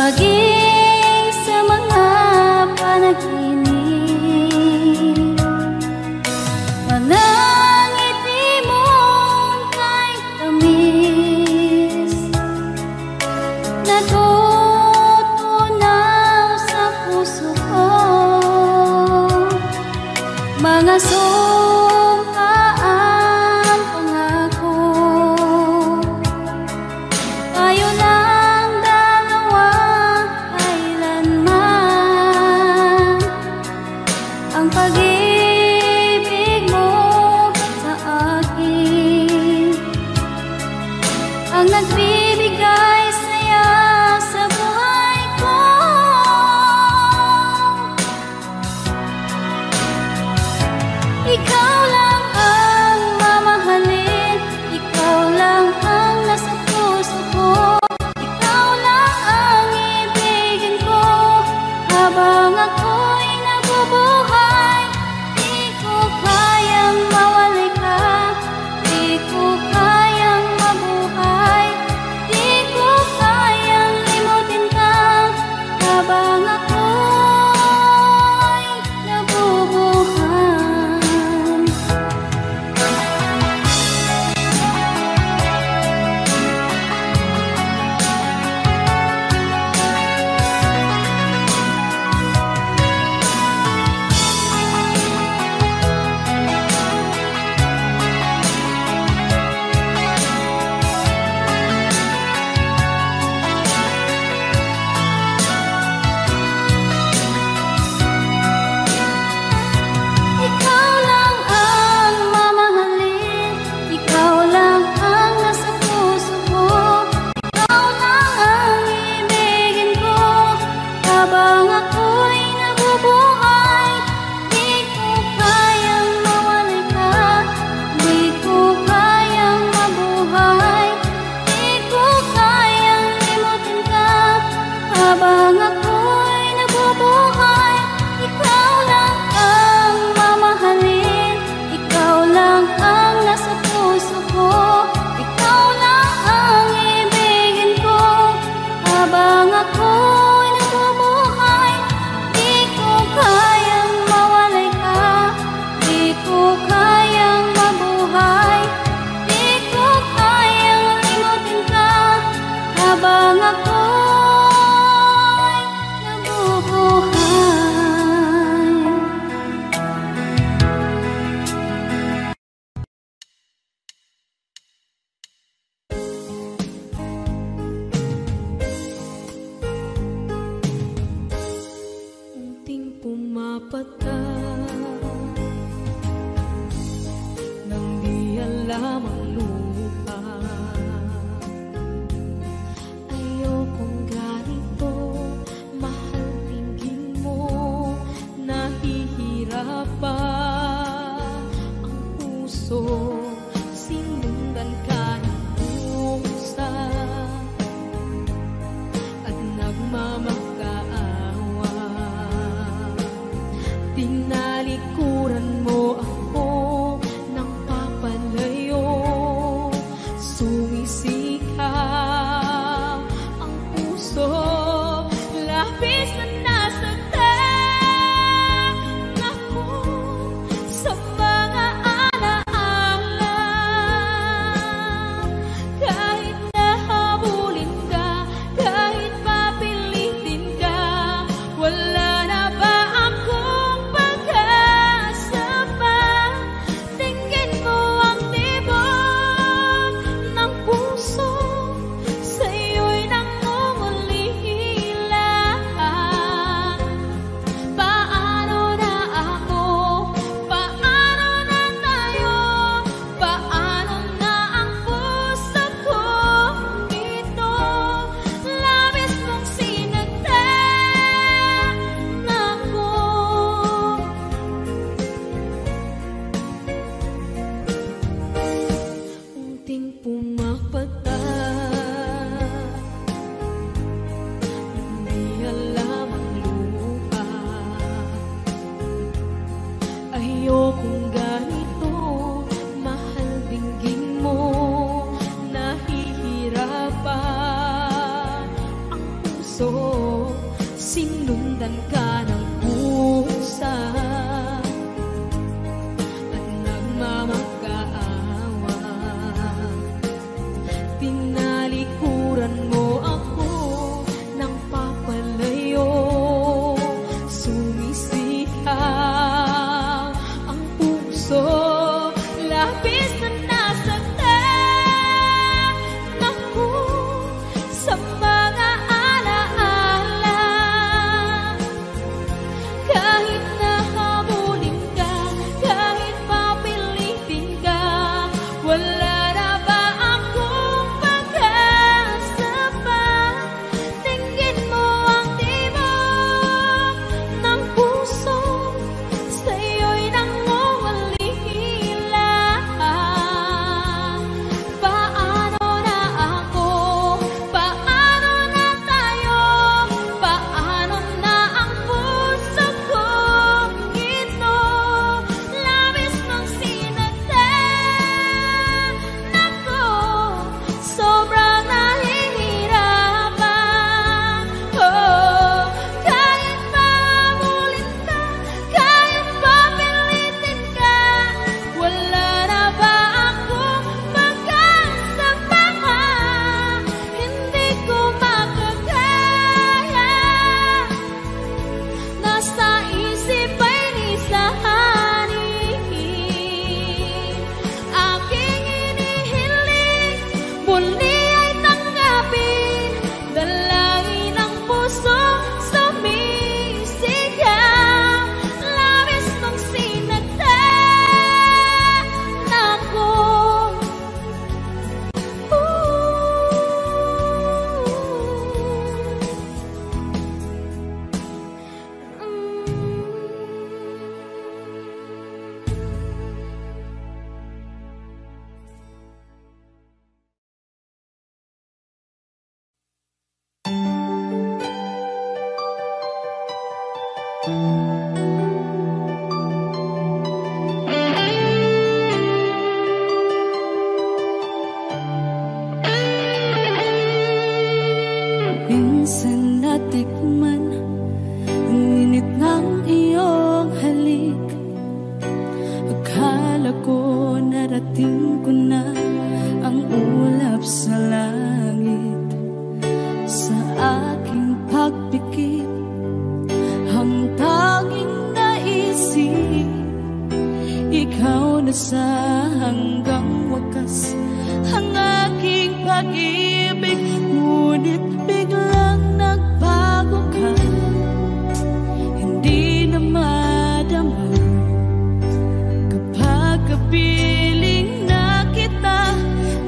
maging sa mga panaginip. Mga ngiti mong kahit tamis, natutunaw sa puso ko. Mga sumkaang pangako, tayo lang dalawa kailanman. Ang pag-ibig mo sa akin ang nagbibigay saya sa buhay ko. Ikaw puso, sinundan ka ng pusa at nagmamakaawa. Tinalikuran mo ako ng papalayo, sumisihaw ang puso, labis na nasaktan ako sa mga alaala. Kahit nahabulin ka, kahit papilitin ka, wala na ba akong pag-asa pa? Tingin mo ang tibok ng puso, sa'yo'y nangungalila. Paano na ako? Paano na tayo? Paano na ang puso kong ito? Labis mong sinaktan ako, sobrang nahihirapan. Oh, kahit mahabulin ka, kahit papilitin ka, wala na ba akong pag-asa pa? Hindi ko makakaya, nasa isip ay nisahanin. Aking inihiling, muli ay tanggapin, dalangin ang puso sumisigaw. Labis mong sinaktan ako. Minsan natikman ang init ng iyong halik. Akala ko narating ko na ang ulap sa langit. Sa aking pagpikit, ang tanging naisip, ikaw na sa hanggang wakas ang aking pag-ibig. Ngunit biglang nagbago ka, hindi na madama kapag kapiling na kita,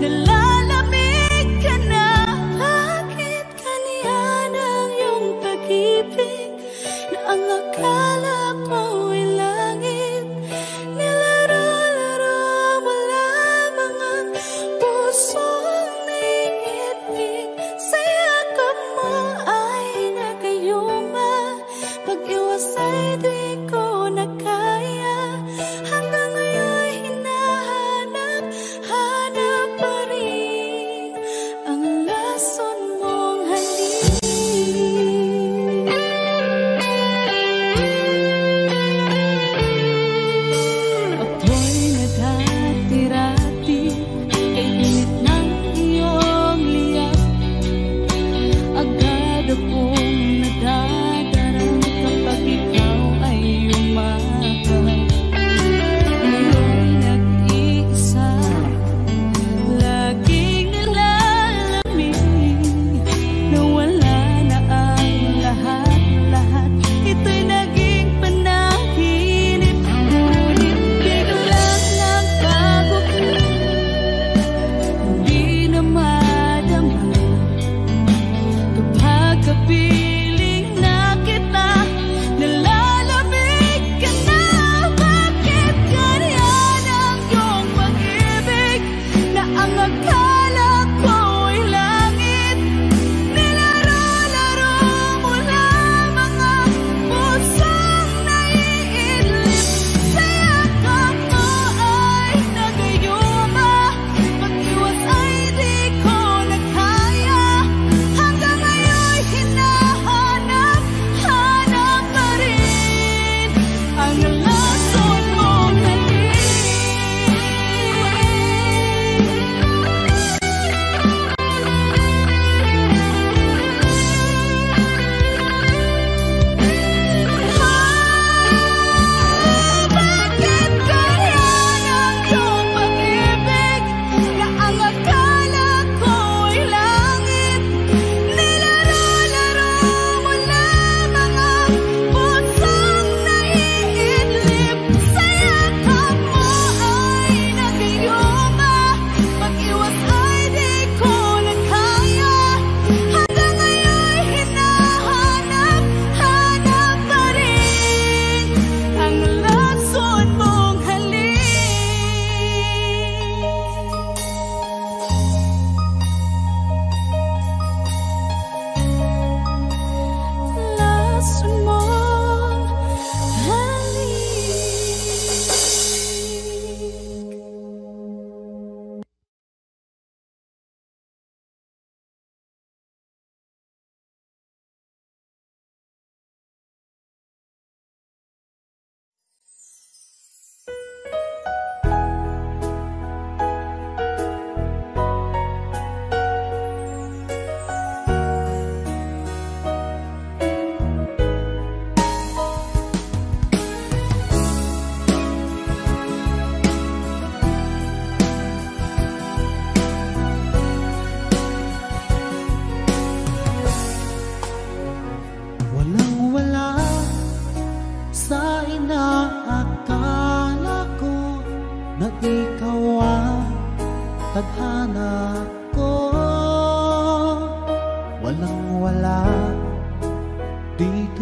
nalalamig ka na. Bakit kaniyan ang iyong pag-ibig na ang akala ko ay langit? Nilaro-laro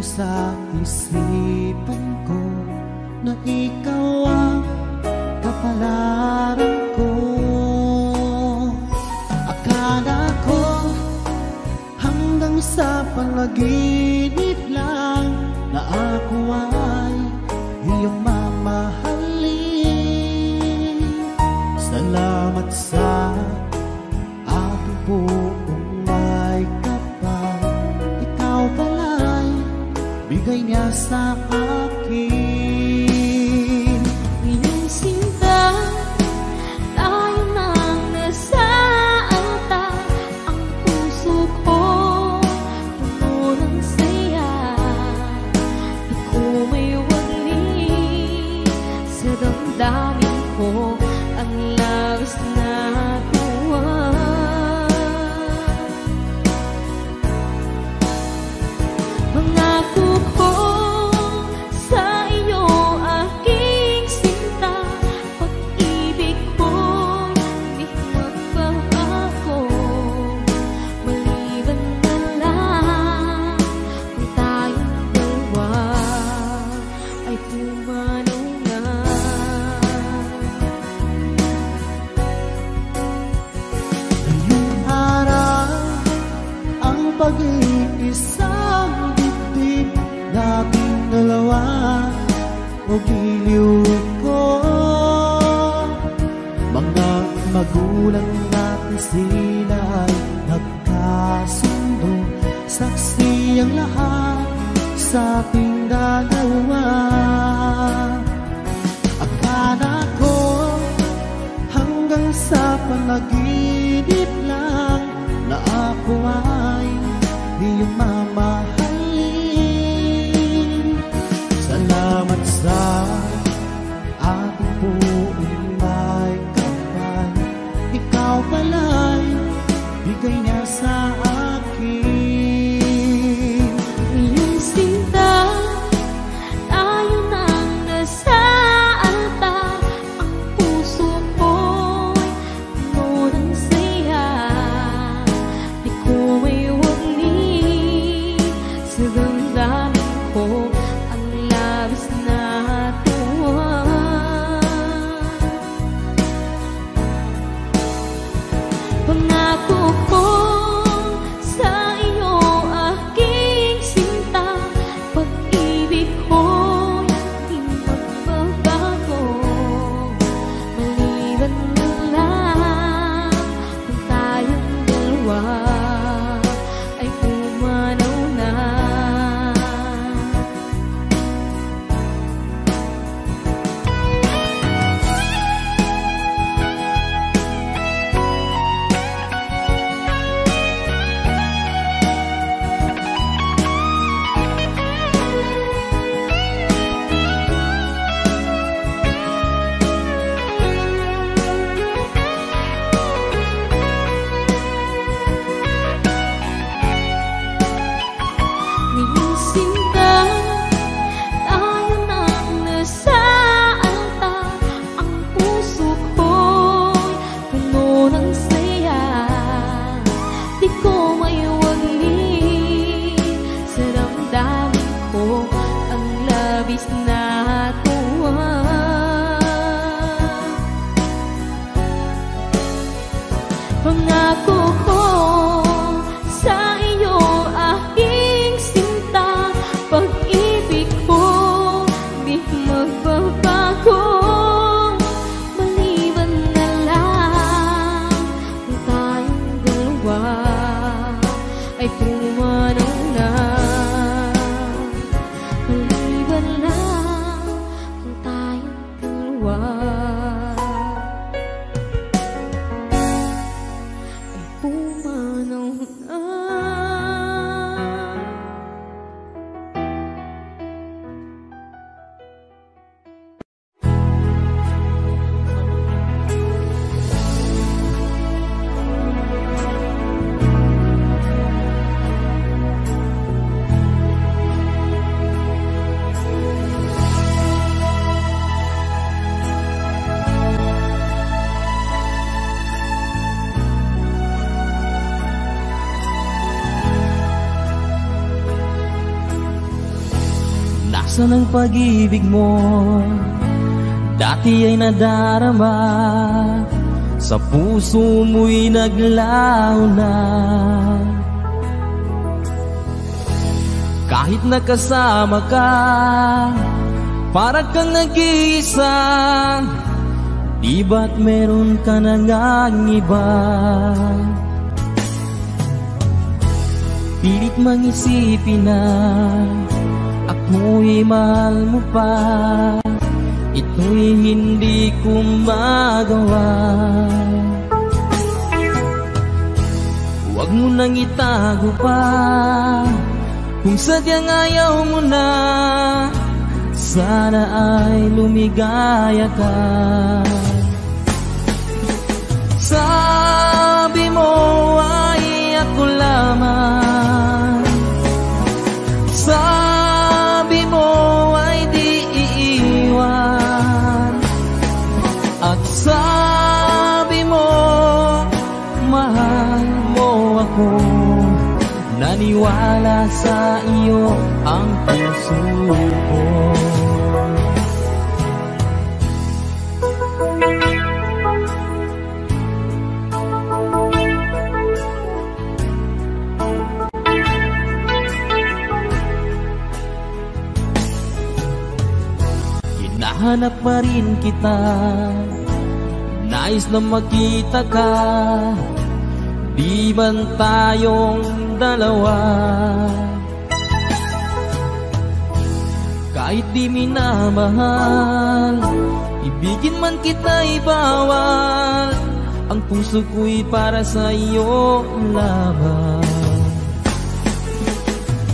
sa isipan ko na ikaw ang kapalaran ko. Akala ko hanggang sa panaginip lang na ako ay iyong mamahalin. Salamat sa aking buong may kapal, ikaw pala'y bigay niya sa akin. Iyong sinta, tayo nang nasa alta. Ang puso ko puno ng saya. Di ko may wali sa damdamin ko ang labis na tuwa. Mangako ko sa iyo, aking sinta, pag-ibig ko'y di magbabago. Maliban na lang kung tayong dalawa ay pumanaw na. Ngayong araw ang pag-iisang dibdib nating dalawa o giliw ko. Mga magulang natin sila ay nagkasundo, saksi ang lahat sa ating dalawa. Akala ko hanggang sa panaginip lang na ako ay iyong mamahalin. Salamat sa ating buong may kapal, ikaw pala'y bigay niya sa akin. Iyong sinta, tayo nang nasa alta. Ang puso ko'y puno ng saya. Di ko may wali sa damdamin ko ang labis na tuwa. Pangako ko sa iyo, aking sinta, pag-ibig ko'y di magbabago. Maliban na lang kung tayong dalawa ay pumanaw na. Iyong sinta, tayo nang nasa alta. Ang puso ko'y puno ng saya. Di ko may wali sa damdamin ko ang labis na tuwa. Pangako ko sa iyo, aking sinta, pag-ibig ko di magbabago. Maliban na lang kung tayong dalawa ay pumanaw na. Maliban lang kung tayong dalawa ay pumanaw na. Asan ang pag-ibig mo? Dati ay nadarama, sa puso mo'y naglaho na. Kahit nakasama ka, para kang nag-iisa. Di ba't meron ka na ngang iba? Pilit mang isipin na ako'y mahal mo pa. Ito'y hindi ko magawa. Huwag mo nang itago pa, kung sadyang ayaw mo na. Sana ay lumigaya ka. Sabi mo ay ako lamang, sabi mo ay di iiwan, at sabi mo mahal mo ako. Naniwala sa iyo ang puso ko. Hinahanap pa rin kita, nais na makita ka. Di man tayong dalawa, kahit di minamahal, ibigin man kita'y bawal. Ang puso ko'y para sa iyo lamang.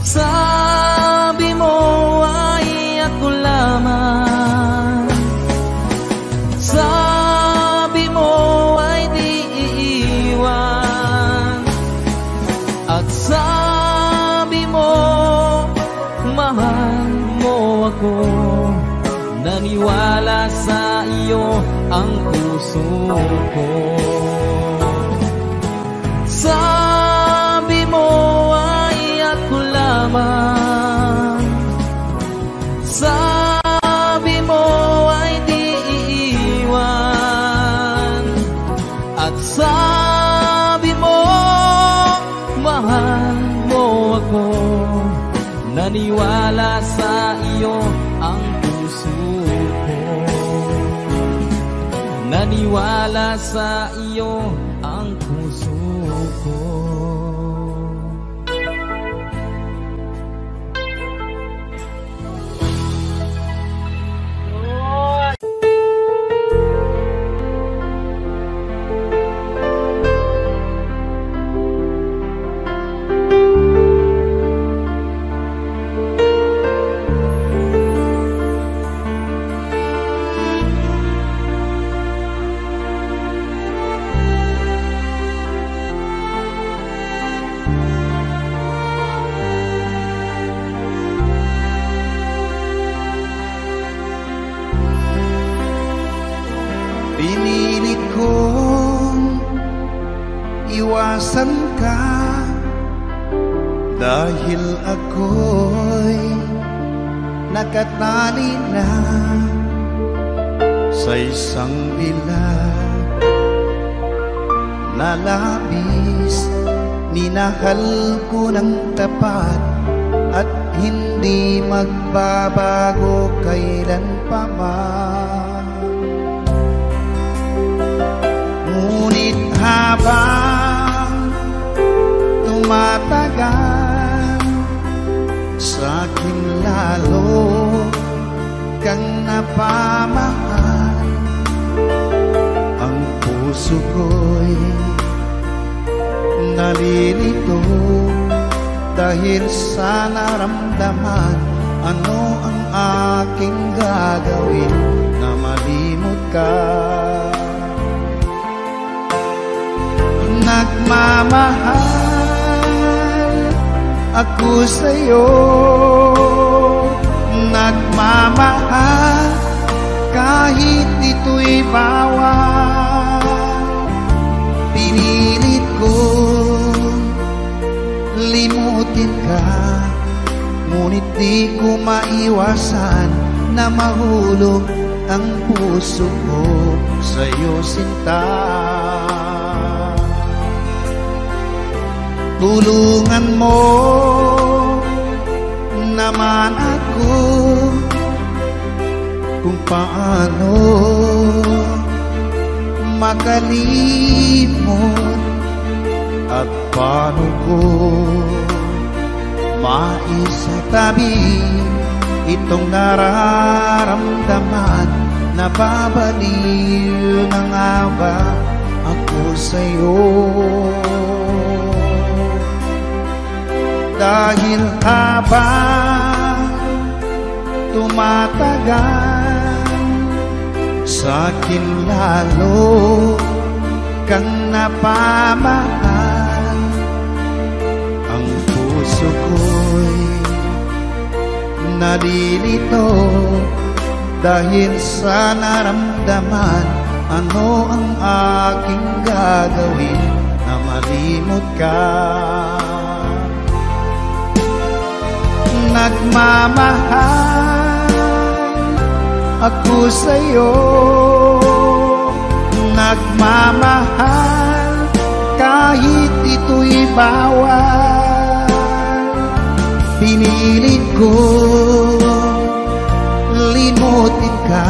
Sabi mo ay ako lamang, sabi mo ay di iiwan, at sabi mo mahal mo ako. Naniwala sa iyo ang puso ko. Sabi mo ay ako lamang, sabi mo ay di iiwan, at sabi mo mahal mo ako. Naniwala sa iyo ang puso ko. Naniwala sa iyo ang puso ko. Pinilit kong iwasan ka, dahil ako'y nakatali na sa isang bilag na labis. Minahal ko ng tapat at hindi magbabago kailan pa man. Ngunit habang tumatagal, sa'kin lalo kang napamahal. Ang puso ko'y nalilito dahil sa naramdaman. Ano ang aking gagawin na malimot ka? Nagmamahal ako sa'yo, nagmamahal kahit ito'y bawal. Pinilit ko limutin ka, ngunit di ko maiwasan na mahulog ang puso ko sa'yo, sinta. Tulungan mo naman ako kung paano makalimot at paano ko maisatabi itong nararamdaman. Nababaliw na nga ba ako sa'yo? Dahil habang tumatagal, sa'kin lalo kang napamahal. Ang puso ko'y nalilito dahil sa naramdaman. Ano ang aking gagawin na malimot ka? Nagmamahal ako sa'yo, nagmamahal kahit ito'y bawal. Pinilit ko limutin ka,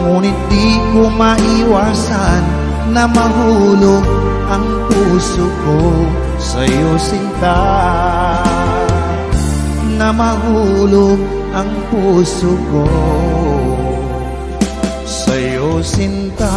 ngunit di ko maiwasan na mahulog ang puso ko sa'yo, sinta. Na mahulog ang puso ko sa'yo, sinta.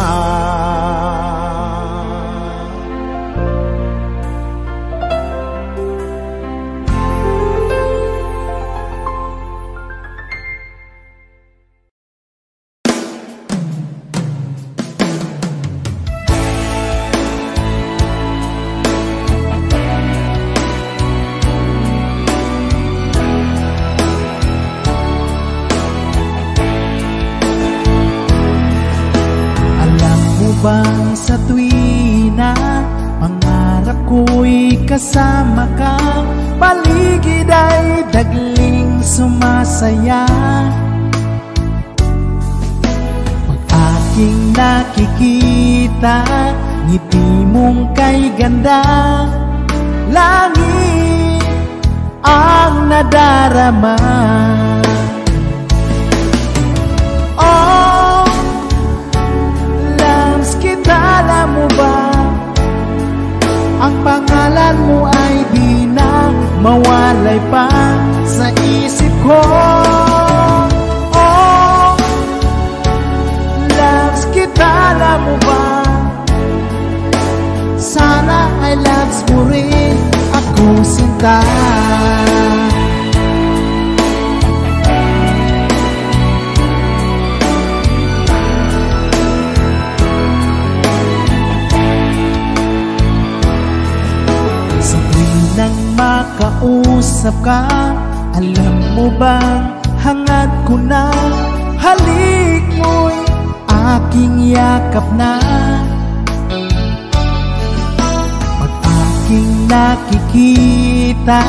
Sa tuwina, pangarap ko'y kasama ka. Paligid ay dagling sumasaya. Pag aking nakikita, ngiti mong kay ganda, langit ang nadarama. Alam mo ba, ang pangalan mo ay di na mawalay pa sa isip ko. Oh, loves kita, alam mo ba, sana ay loves mo rin ako, sinta. Nang makausap ka, alam mo bang hangad ko na, halik mo'y aking yakap na. Pag aking nakikita,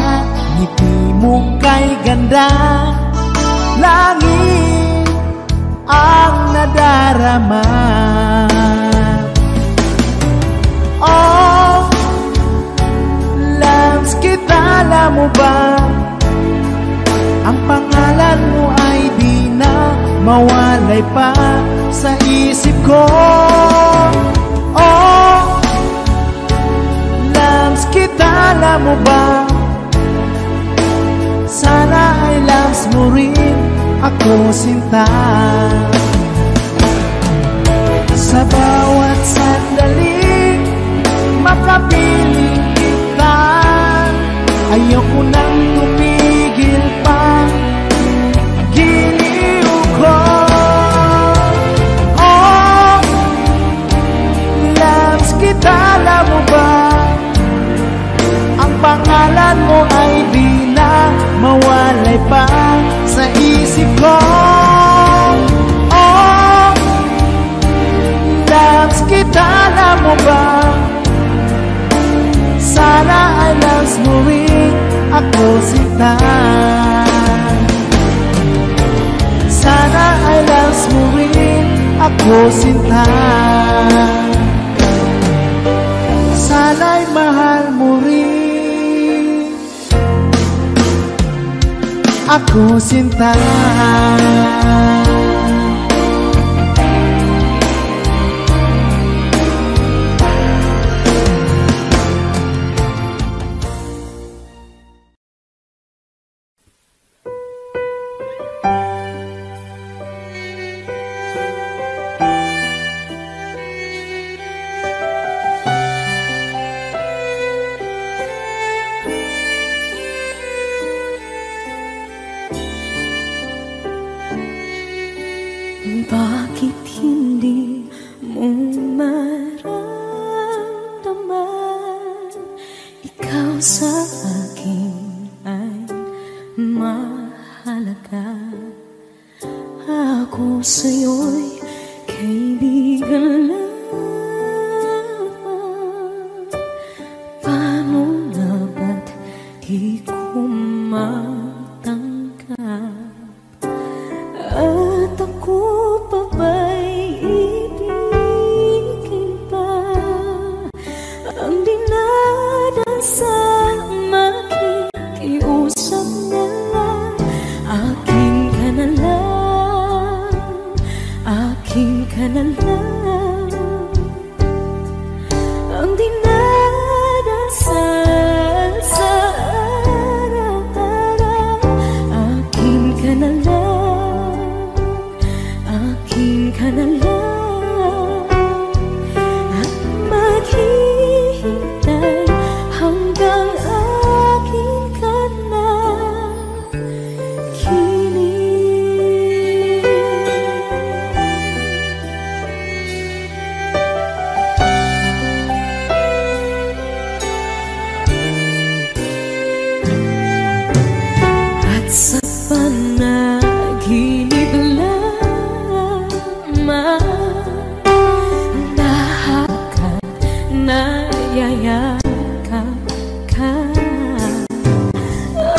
ngiti mo kay ganda, langit ang nadarama. Oh, loves kita, alam mo ba, ang pangalan mo ay di na mawalay pa sa isip ko. Oh, loves kita, alam mo ba, sana ay loves mo rin ako, sinta. Sa bawat sandali, makapiling kita, ayoko nang tumigil pa, giliw ko. Oh, loves kita, alam mo ba, ang pangalan mo ay di na mawalay pa sa isip ko. Oh, loves kita, alam mo ba, sana ay loves mo rin ako, ako sinta. Sana ay last mo rin ako sinta. Sana'y mahal mo rin ako sinta. Bakit hindi mo maramdaman ikaw sa akin ay mahalaga? Ako sa'yo'y kaibigan lamang. Paano na ba't di ko matanggap? At ako pa ba'y ibigin pa? Ang dinadasal makikiusap na lang. Akin ka na lang, akin ka na lang. Ang dinadasal sa araw-araw. Akin ka na lang, akin ka na lang. At maghihintay hanggang akin ka na kilig. At sa panaginip lamang lahat nayayakap ka.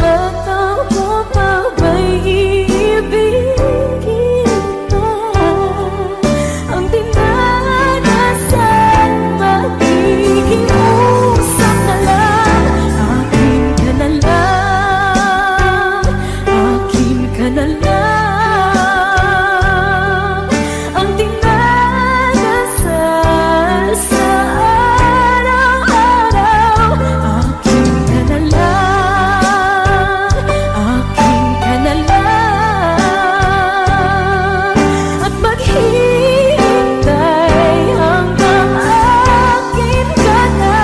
At ako pa ba'y iibigin pa? Ang dinadasal makikiusap na lang. Akin ka na lang, akin ka na lang. Ang dinadasal sa araw-araw. Akin ka na lang, akin ka na lang. At maghihintay hanggang akin ka na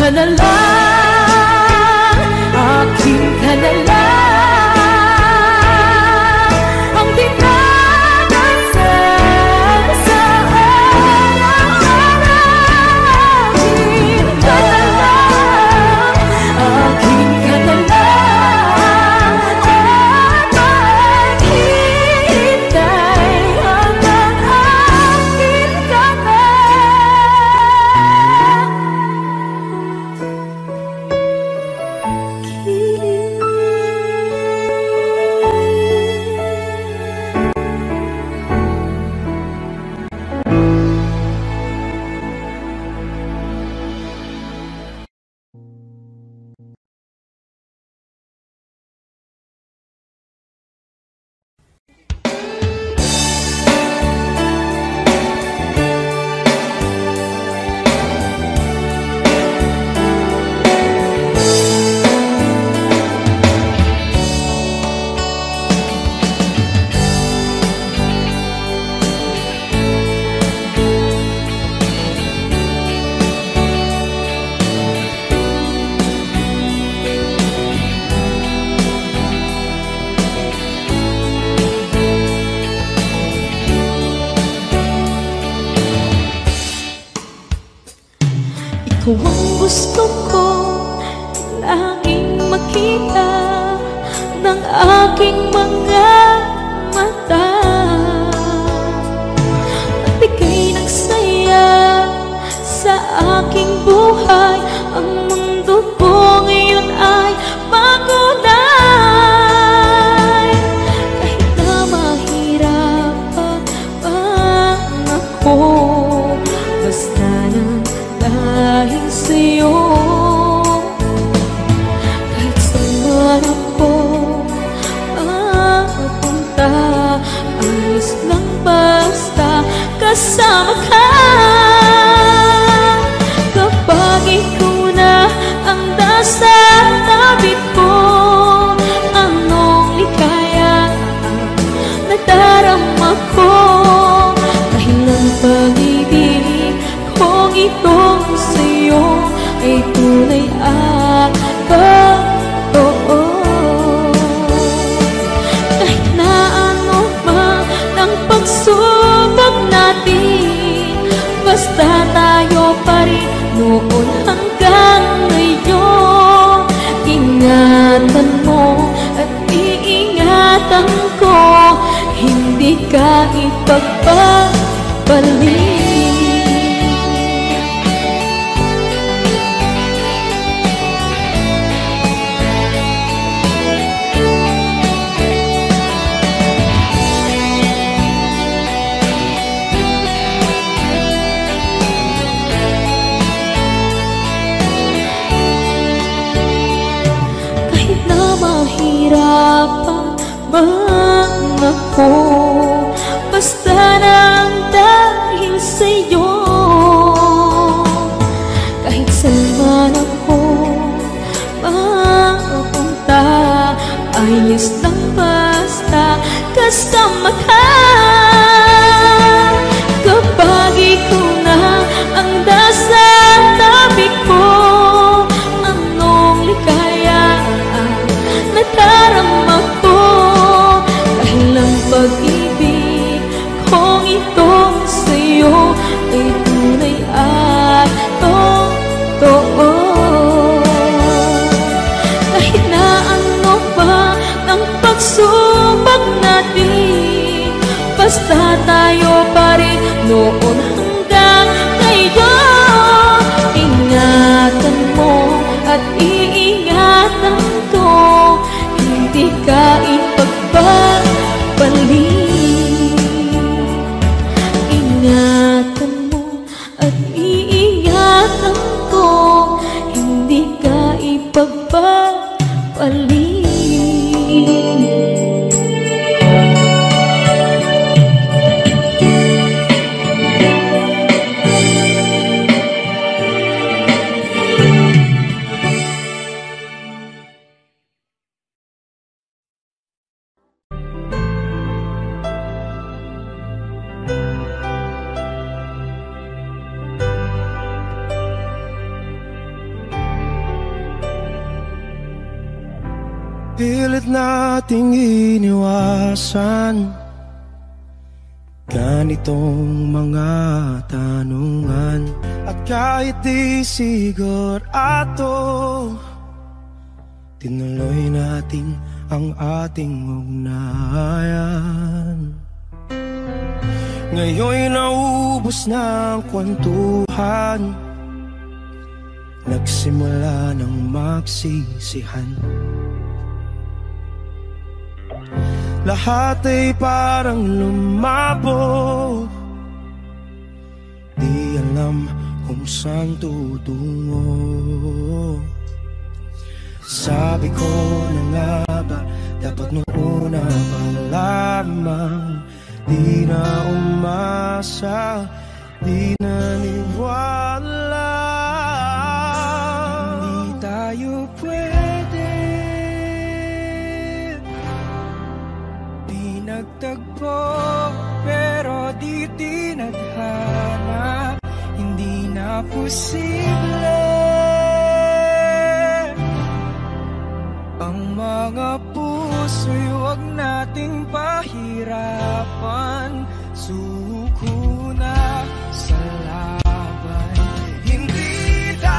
na lang, akin ka na lang. Ang dinadasal sa araw-araw. Akin ka na lang, akin ka na lang. At maghihintay hanggang akin ka na. Ikaw ang gusto ko laging makita ng aking mga mata. Nagbigay ng saya sa aking buhay. Ang mundo ko ngayon ay makulay. Kahit na mahirapan ako, basta nang dahil sa'yo. Kahit saan man ako mapunta, ayos lang basta kasama ka. Kapag ikaw na ang nasa tabi ko, anong likaya nadarama ko. Dahil ang pag-ibig kong itong sa'yo ay tunay at totoo. Kahit na ano man ang pagsubok natin, basta tayo pa rin noon hanggang ngayon. Ingatan mo at iingatan ko, hindi ka ipagpapalik. Mahirapan man ako, basta nang dahil sa'yo. Kahit saan man ako mapunta, ayos lang basta kasama ka. Kapag ikaw na ang nasa tabi ko, anong likaya nadarama ko. Dahil ang pag-ibig kong itong sa'yo ay tunay at totoo. Kahit na ano pa ang pagsubok natin, basta tayo pa rin noon hanggang ngayon. Ingatan mo at iingatan ko, hindi ka ipagpapalik. Ingatan mo at iingatan ko, hindi ka ipagpapalik. Pilit nating iniwasan ganitong mga tanungan. At kahit di sigurado, tinuloy natin ang ating ugnayan. Ngayon'y naubos na ang kwentuhan, nagsimula ng magsisihan. Lahat ay parang lumabo, di alam kung saan tutungo. Sabi ko na nga ba, dapat nung una pa lamang, di na umasa, di naniwala. Hindi tayo pwede nagtagpo, pero di tinadhana. Hindi na posible ang mga puso'y huwag nating pahirapan. Suko na sa laban, hindi tayo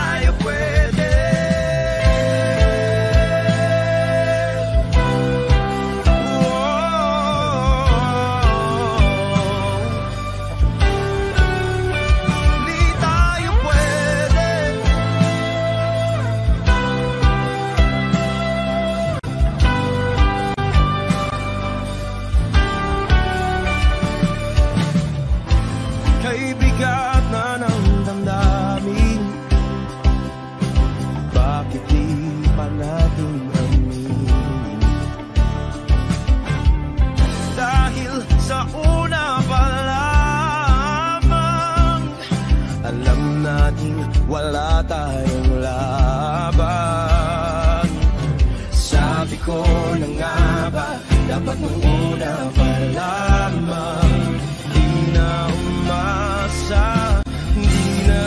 nating wala tayong laban. Sabi ko na nga ba, dapat nung una pa lamang. Di na umasa, di na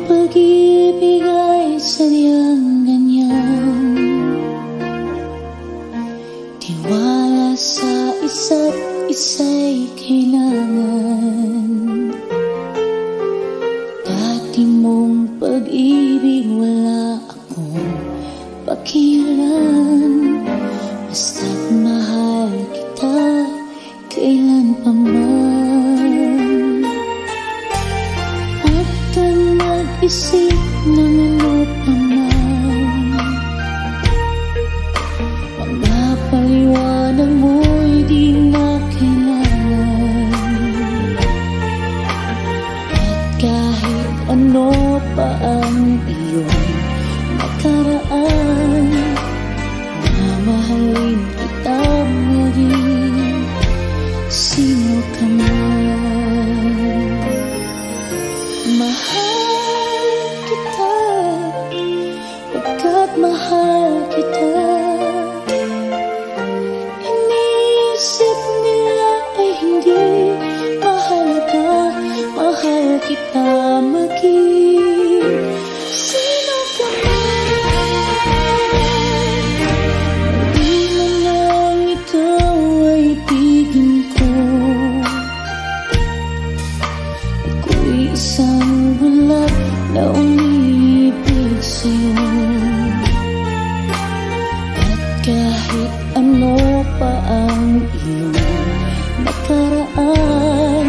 pag-ibig ay sadyang ganyan. Tiwala sa isa't isa'y kailangan. Dati mong pag-ibig wala akong pakialam. Basta't mahal kita kailan pa man. Huwag kang mag-isip na minuto na. Mga paliwanag mo'y di na kailangan. At kahit ano pa ang iyong nakaraan, mamahalin kita maging sino ka man. Mahal kita, pagkat mahal kita. Iniisip nila ay hindi mahalaga, mahal kita maging sino ka man. Di man lang ikaw ay ibigin ko. Ako'y isang bulag na umibig sa'yo. At kahit ano pa ang iyong nakaraan,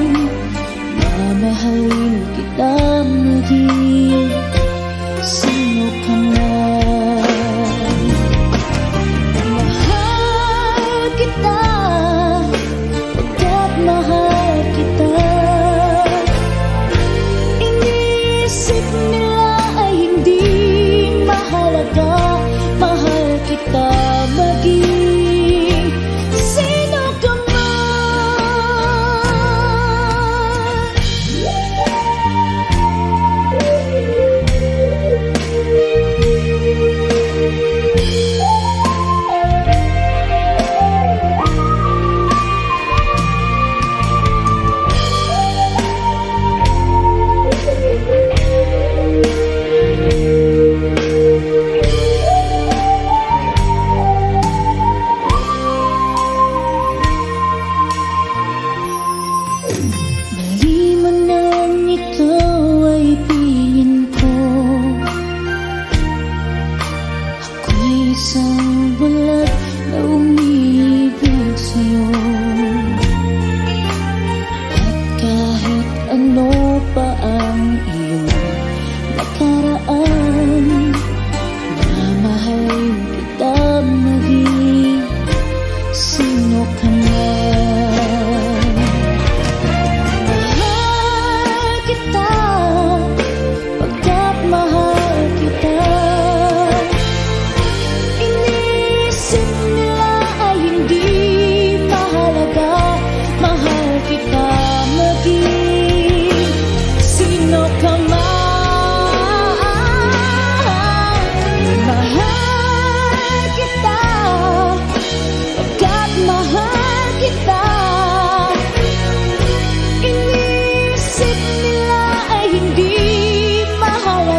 mamahalin kita maging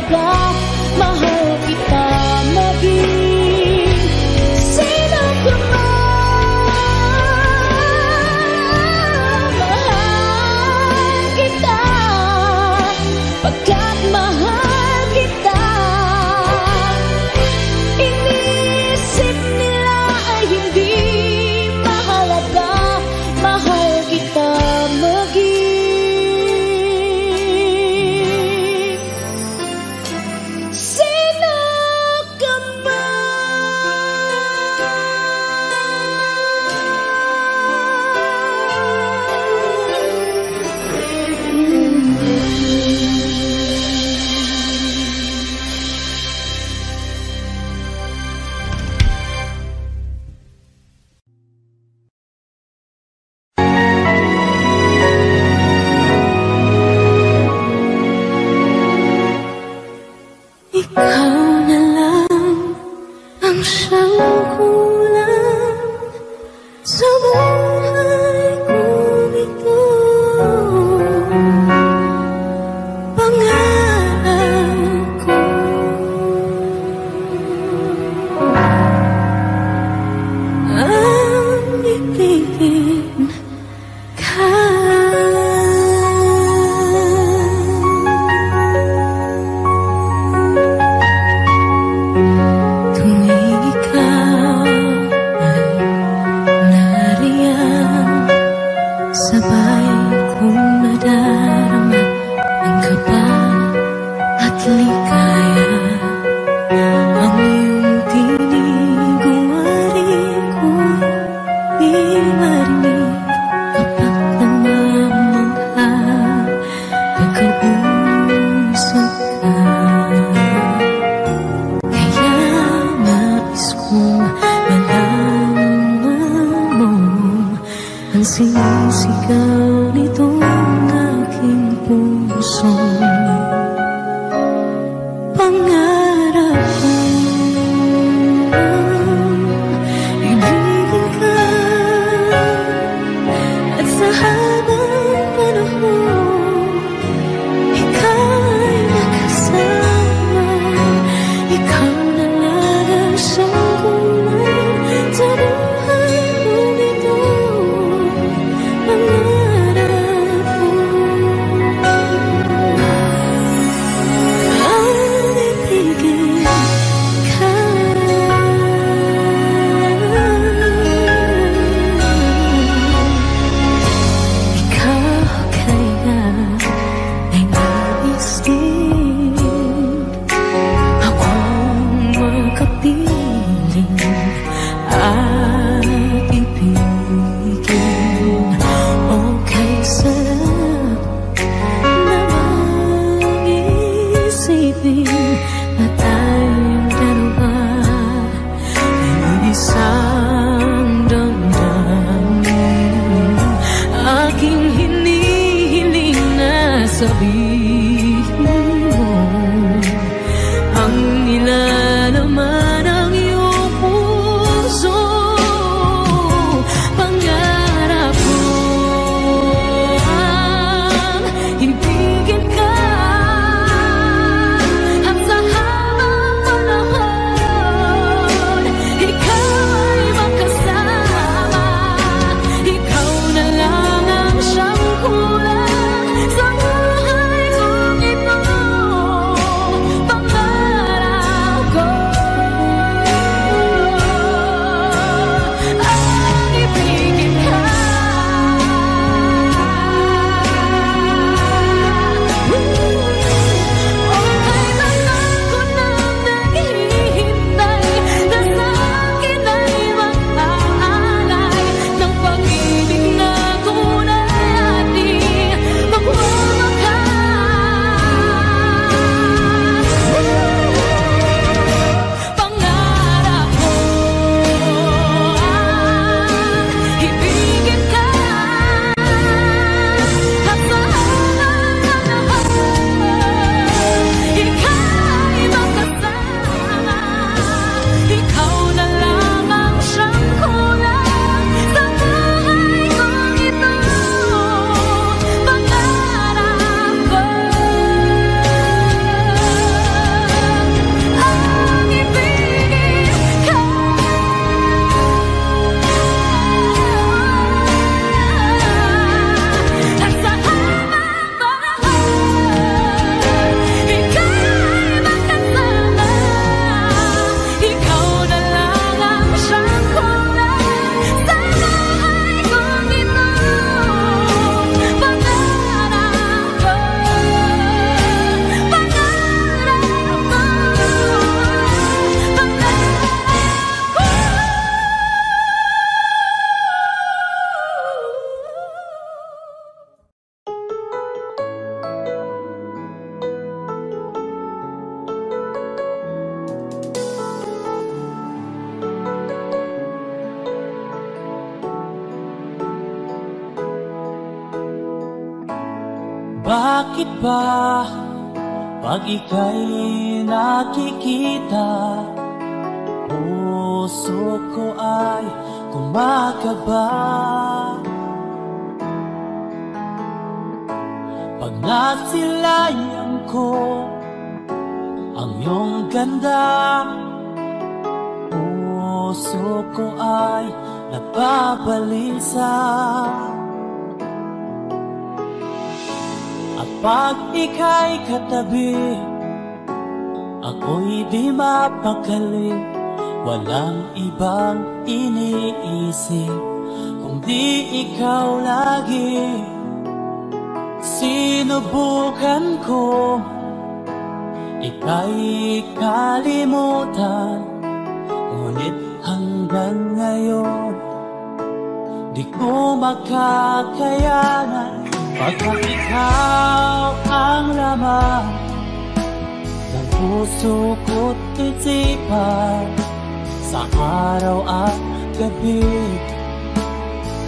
mahalaga, mahal kita maging sino ka man. Mahal kita pagkat mahal kita. Inisip nila ay hindi mahalaga, mahal kita maging sino ka Ikaw na lang ang siyang kulang sa buhay kong ito. Pangarap ko ang ibigin ka. Tuwing ikaw ay nariyan, sabay kong nadarama ang kaba at ligaya. Ang iyong tinig wari ko'y di marinig kapag namamangha nag-uusap ka. Kaya nais kong malaman mo ang sinisigaw nitong aking puso. Bakit ba pag ika'y nakikita, puso ko ay kumakaba? Pag nasilayan ko ang iyong ganda, puso ko ay nababalisa. At pag ika'y katabi, ako'y di mapakali. Walang ibang iniisip kundi ikaw lagi. Sinubukan ko ika'y kalimutan, ngunit hanggang ngayon di ko makakayanan. Pagkat ikaw ang laman ng puso ko't isipan, sa araw at gabi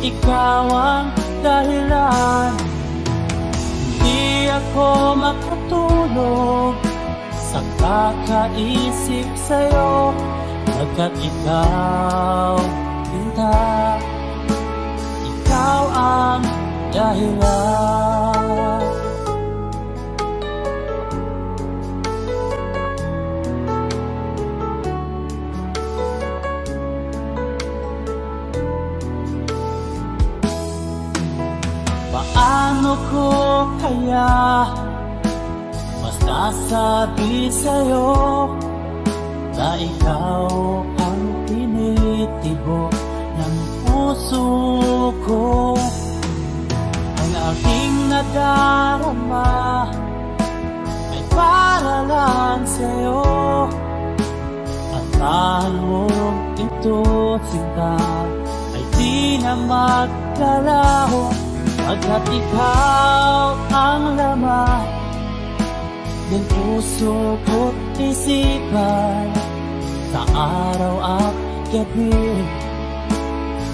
ikaw ang dahilan. Hindi ako makatulog sa kakaisip sa'yo, pagkat ikaw, Sinta, ikaw ang dahilan. Paano ko kaya masasabi sa'yo na ikaw ang tinitibok ng puso ko? Ang aking nadarama ay para lang sa'yo. Asahan mo ito, Sinta, ay di na maglalaho, pagkat ikaw ang laman ng puso ko't isipan, sa araw at gabi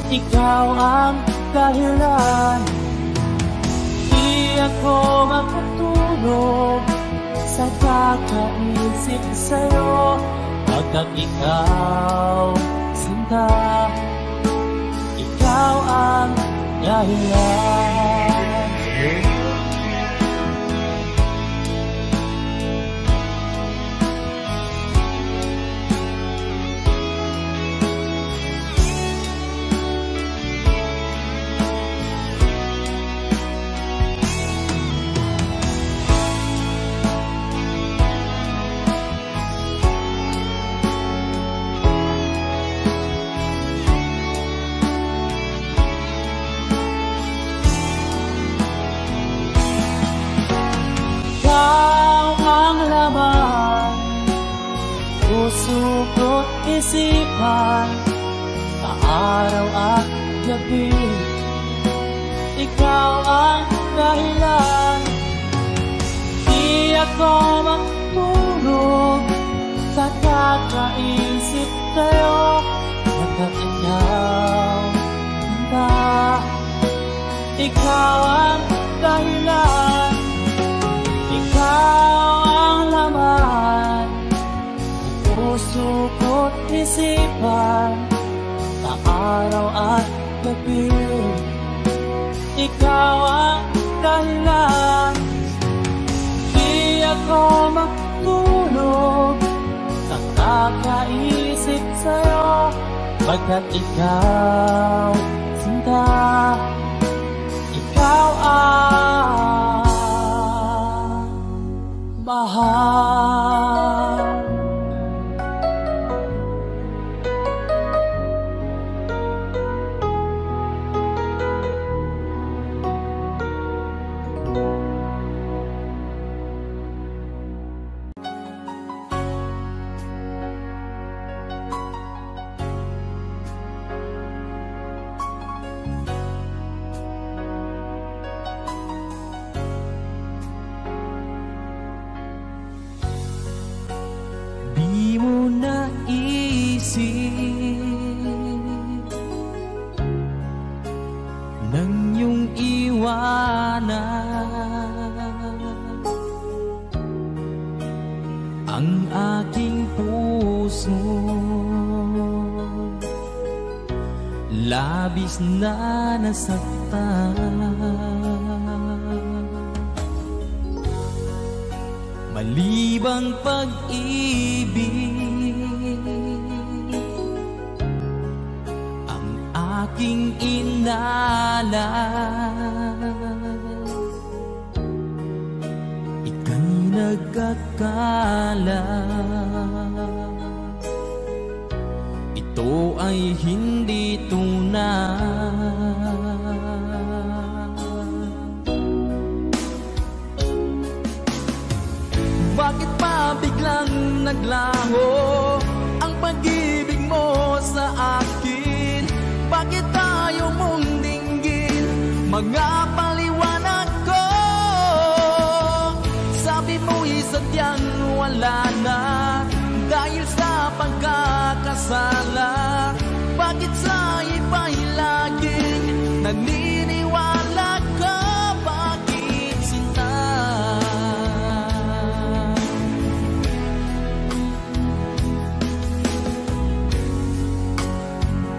ikaw ang dahilan. Di ako makatulog sa kakaisip sa'yo, pagkat ikaw, Sinta, ikaw ang dahilan. Puso ko't isipan, sa araw at gabi ikaw ang dahilan. Di ako matulog sa kakaisip sa'yo, pagkat ikaw, Sinta, ikaw ang dahilan. Ikaw ang laman puso ko't isipan, sa araw at gabi ikaw ang dahilan. Di ako matulog sa kakaisip sa'yo, pagkat ikaw, Sinta, ikaw ang mahal. Nang iyong iwanan, ang aking puso. Labis na nasaktan, malibang pag-ibig ang aking inalay. Ika'y nagkakala, ito ay hindi tunay. Bakit pa biglang naglaho ang pag-ibig mo sa akin? Bakit tayo mong dinggin mga paliwanag ko? Sabi mo'y sadyang wala na dahil sa pagkakasala. Bakit sa iba'y laging naniniwala ka? Bakit sinta?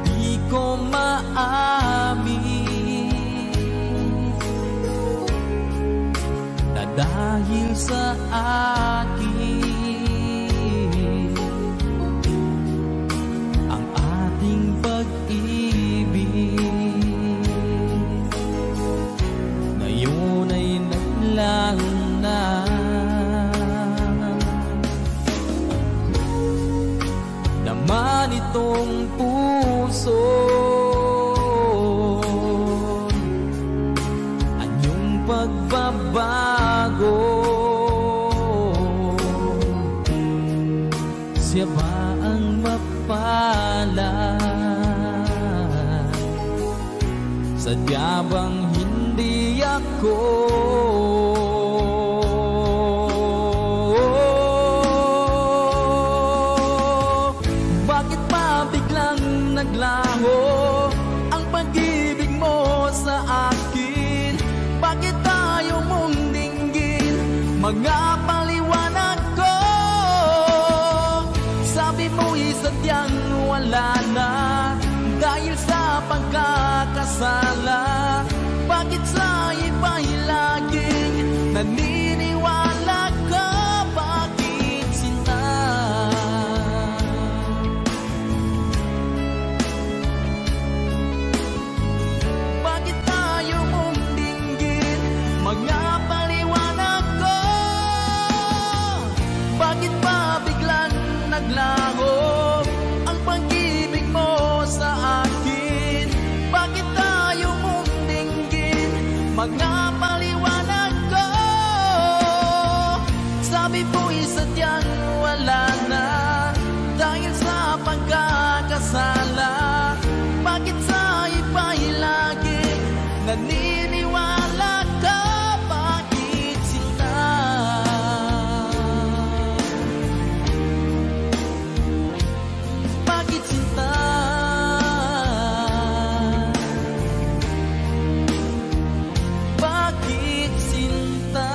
Di ko maamin na dahil sa akin ang ating pag-ibig ngayon ay naglaho na. Naman itong puso anyong pagbabago, siya ba ang mapalad? Sadya bang hindi ako? Bakit pa biglang naglaho ang pag-ibig mo sa akin? Bakit tayo mong dinggin mga paliwanag ko? Sabi mo'y sadyang wala na dahil sa pagkakasala. Bakit sa iba'y laging naniniwala ka? Bakit sinta? Bakit tayo mong dinggin mga paliwanag ko? Bakit pa biglang naglaho ang pag-ibig mo sa akin? Bakit tayo mong dinggin mga paliwanag ko? Sabi mo'y sadyang wala na dahil sa pagkakasala. Bakit sa iba'y laging naniniwala ka? Bakit sinta? Bakit sinta? Bakit sinta?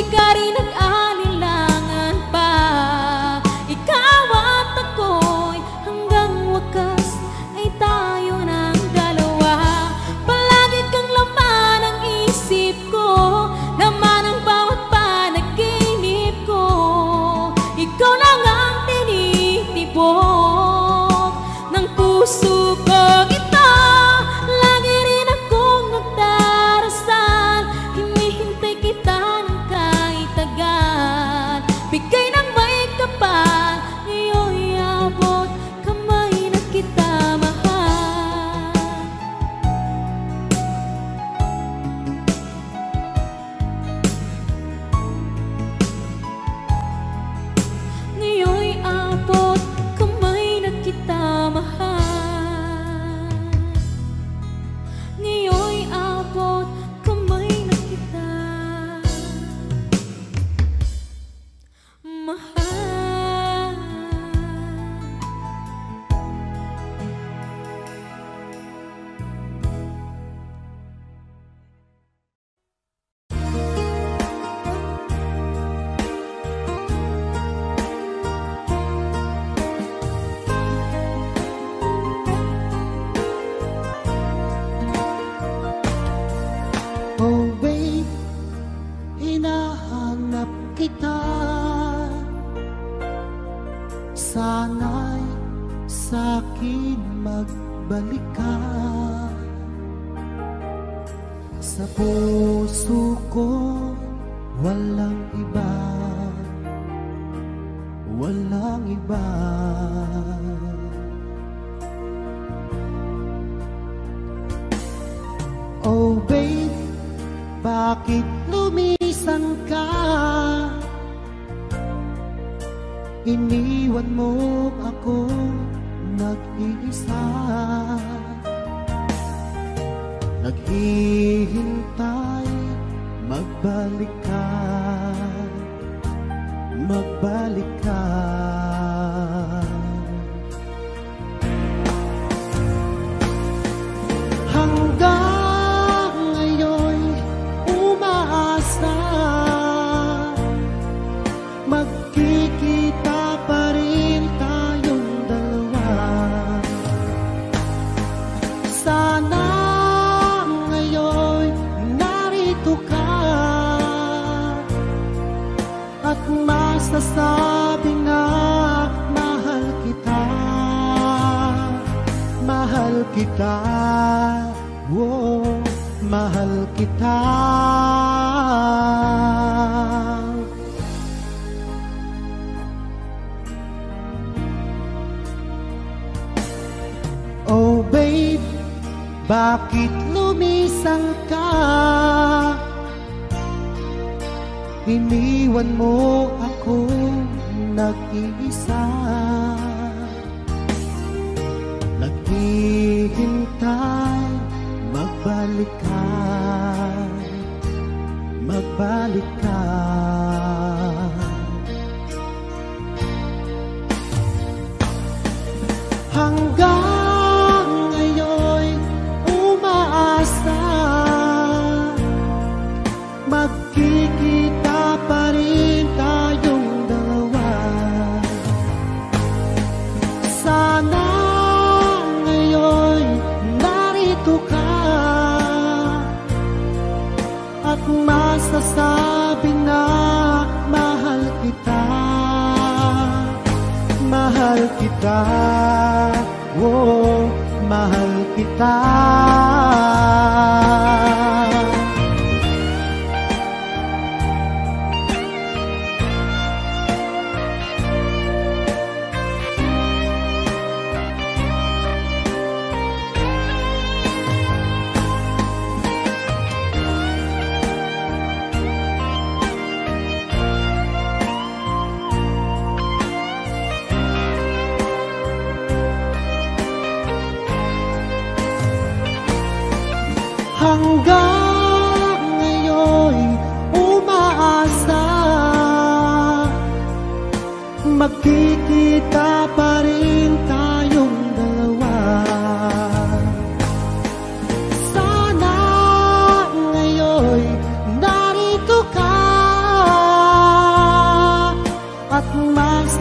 ka rin nag-alilangan pa. Ikaw at ako'y hanggang wakas ay tayo ng dalawa. Palagi kang laman ng isip ko, laman ng bawat panaginip ko. Ikaw lang ang tinitibok ng puso ko. Ito, lagi rin akong nagdarasal, hinihintay kita ng kahit tagal. Bigay ng may kapal, ngayon'y abot kamay na kita mahal. Ngayon'y abot kamay na kita mahal. Ngayon'y abot kamay na kita mahal. Oh babe, hinahanap kita. Sana'y sa'kin magbalik ka. Sa puso ko walang iba, walang iba. Oh babe, bakit lumisan ka? Iniwan mo ako nag-iisa. Naghihintay, magbalik ka, magbalik ka. Hanggang ngayon umaasa, magkikita pa rin tayong dalawa. Sana ngayon narito ka at masasabi na mahal kita, mahal kita, oh, mahal kita. Oh babe, bakit lumisan ka? Iniwan mo ako nag-iisa. Naghihintay, magbalik ka, magbalik ka. Hanggang ngayon umaasa, magkikita pa rin tayong dalawa. Sana ngayon narito ka at masasabi na mahal kita, mahal kita, oh, mahal kita. Hanggang ngayon umaasa, magkikita pa rin tayong dalawa. Sana ngayon narito ka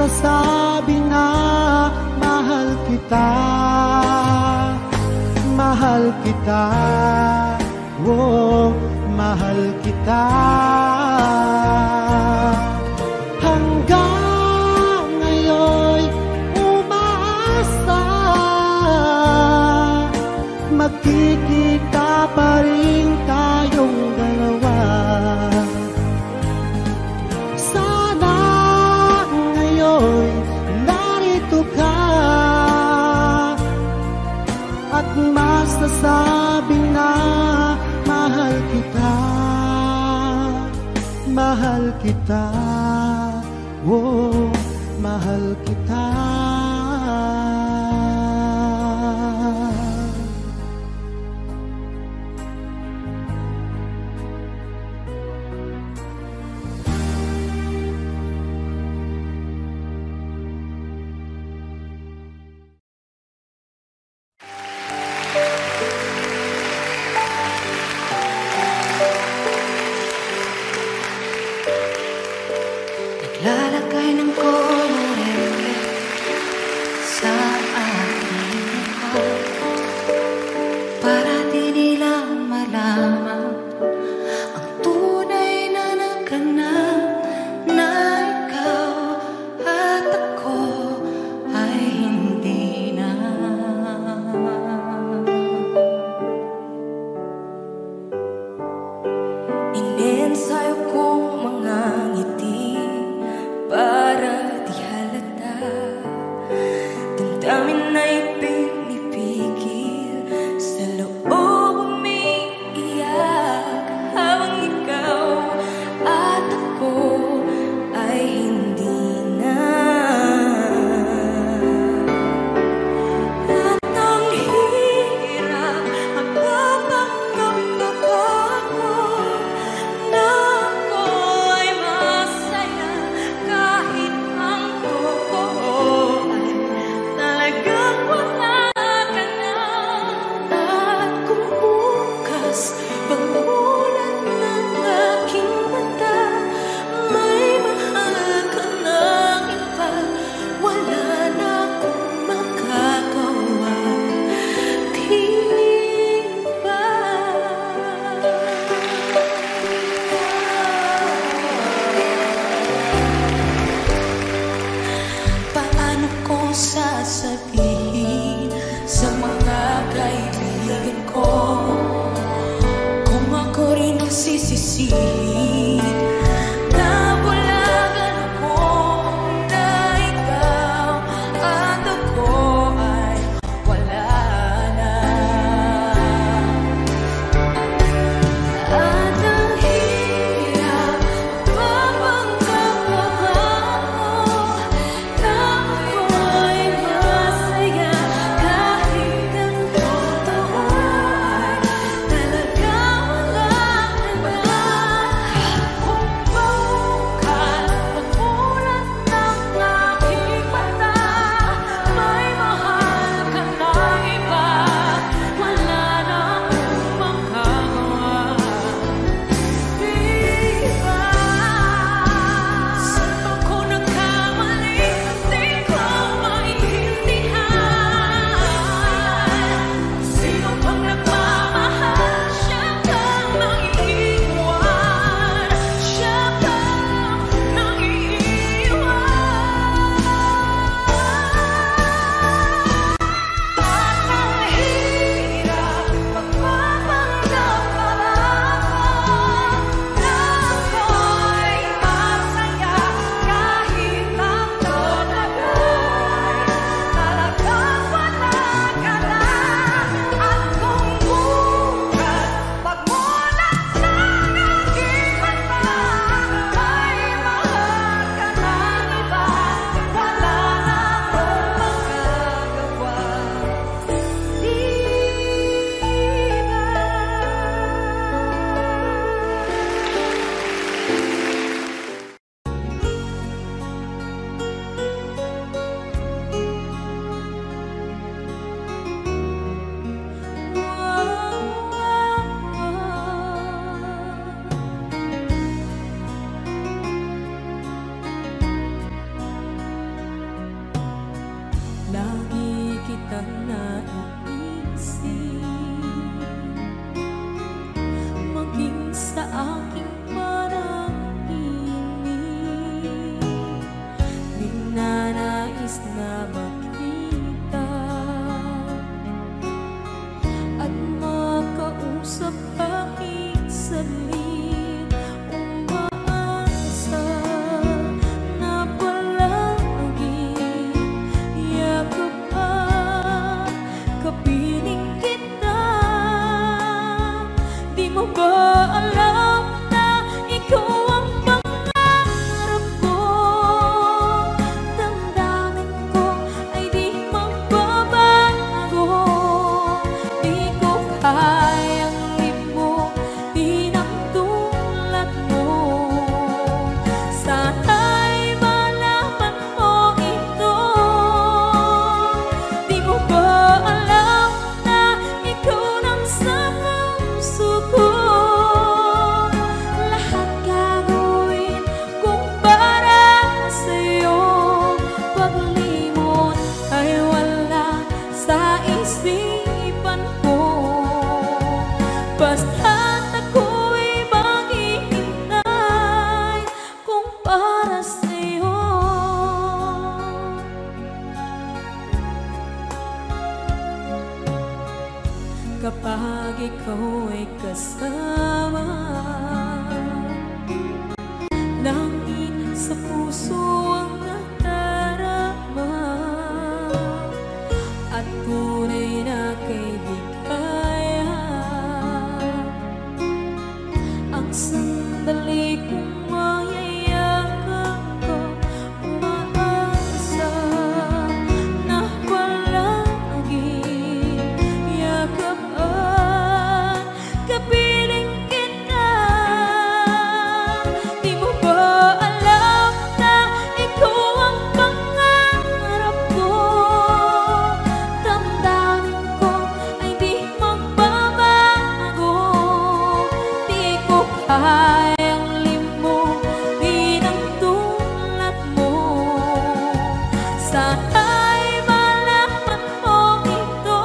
masasabi na mahal kita, mahal kita, oh, mahal kita. Hanggang ngayon umaasa, magkikita pa rin tayong dalawa. Sana ngayon narito ka at masasabi na mahal kita, mahal kita, oh, mahal kita. Lalagay ng kolorete puso ang nadarama at tunay na kaibigan. Ang sandali kong mayayakap ko, umaasa na palaging yakap at kapiling kita. Di mo ba alam na ikaw ang pangarap ko? Damdamin ko ay di magbabago. Di ko kayang limutin ang tulad mo. Sana'y malaman mo ito.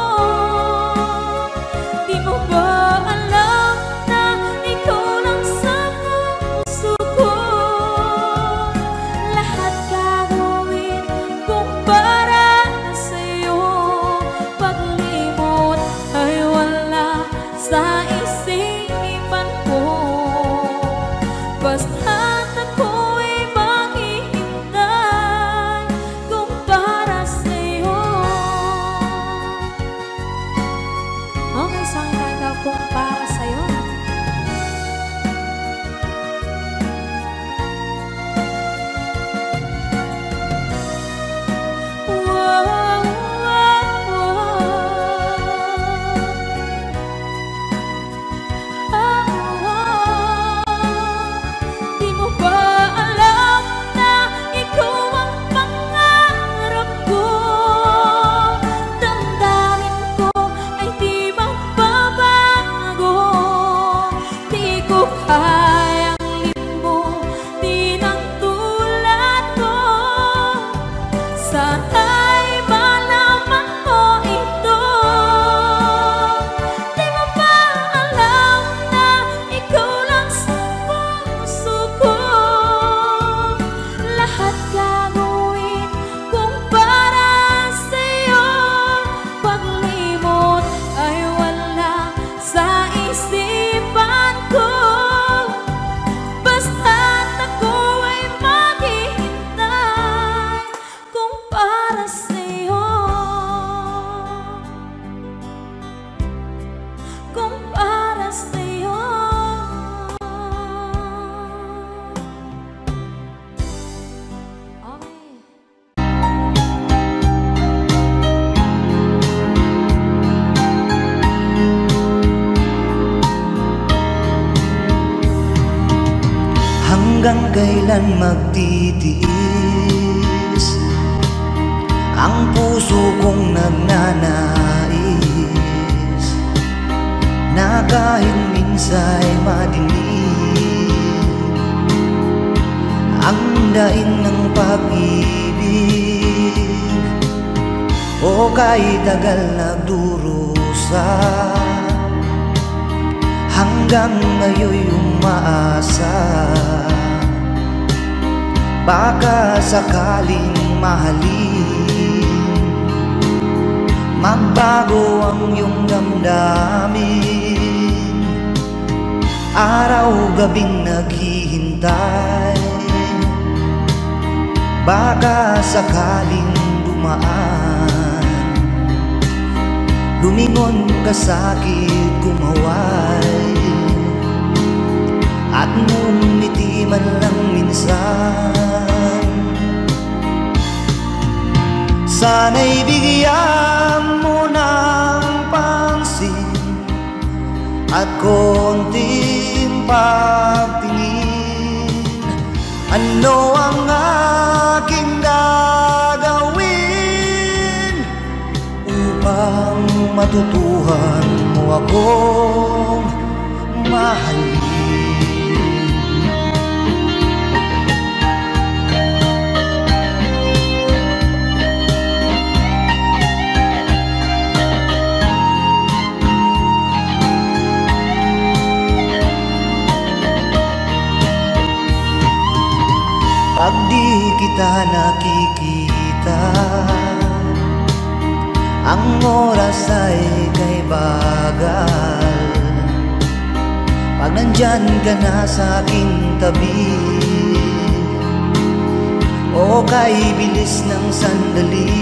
Di mo ba alam na ikaw lang sa puso ko? Lahat gagawin kung para sa'yo. Paglimot ay wala sa isipan ko. Basta't ako'y maghihintay kung para sa'yo. Okay, saan kaya kung para sa'yo? Di mo ba alam na ikaw ang pangarap ko? Damdamin ko ay di magbabago. Di ko kayang limutin ang tulad ko. Sana'y malaman mo ito. Di mo ba alam na ikaw lang sa puso ko? Lahat gagawin kung para sa'yo. Paglimot ay wala sa isipan ko. Basta't ako ay maghihintay kung para sa'yo. Kung para sa'yo. Okay. Hanggang kailan magtitiis ang puso kong nagnanais na kahit minsa'y madinig ang daing ng pag-ibig o kahit tagal nagdurusa. Hanggang ngayon'y umaasa, baka sakaling mahalin, magbago ang iyong damdamin. Araw-gabing naghihintay, baka sakaling dumaan, lumingon ka sa'kin, kumaway at ngumiti man lang minsan. Sana'y bigyan mo ng pansin at konting pagtingin. Ano ang aking gagawin upang matutuhan mo akong mahalin? Pag di kita nakikita, ang oras ay kay bagal. Pag nandyan ka na sa aking tabi, ay bilis ng sandali.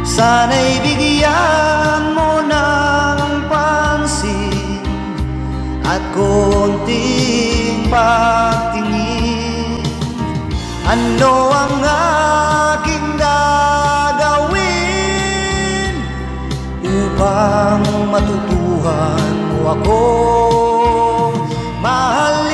Sana'y bigyan mo ng pansin at konting pagtingin. Ano ang aking gagawin upang matutuhan mo ako mahalin?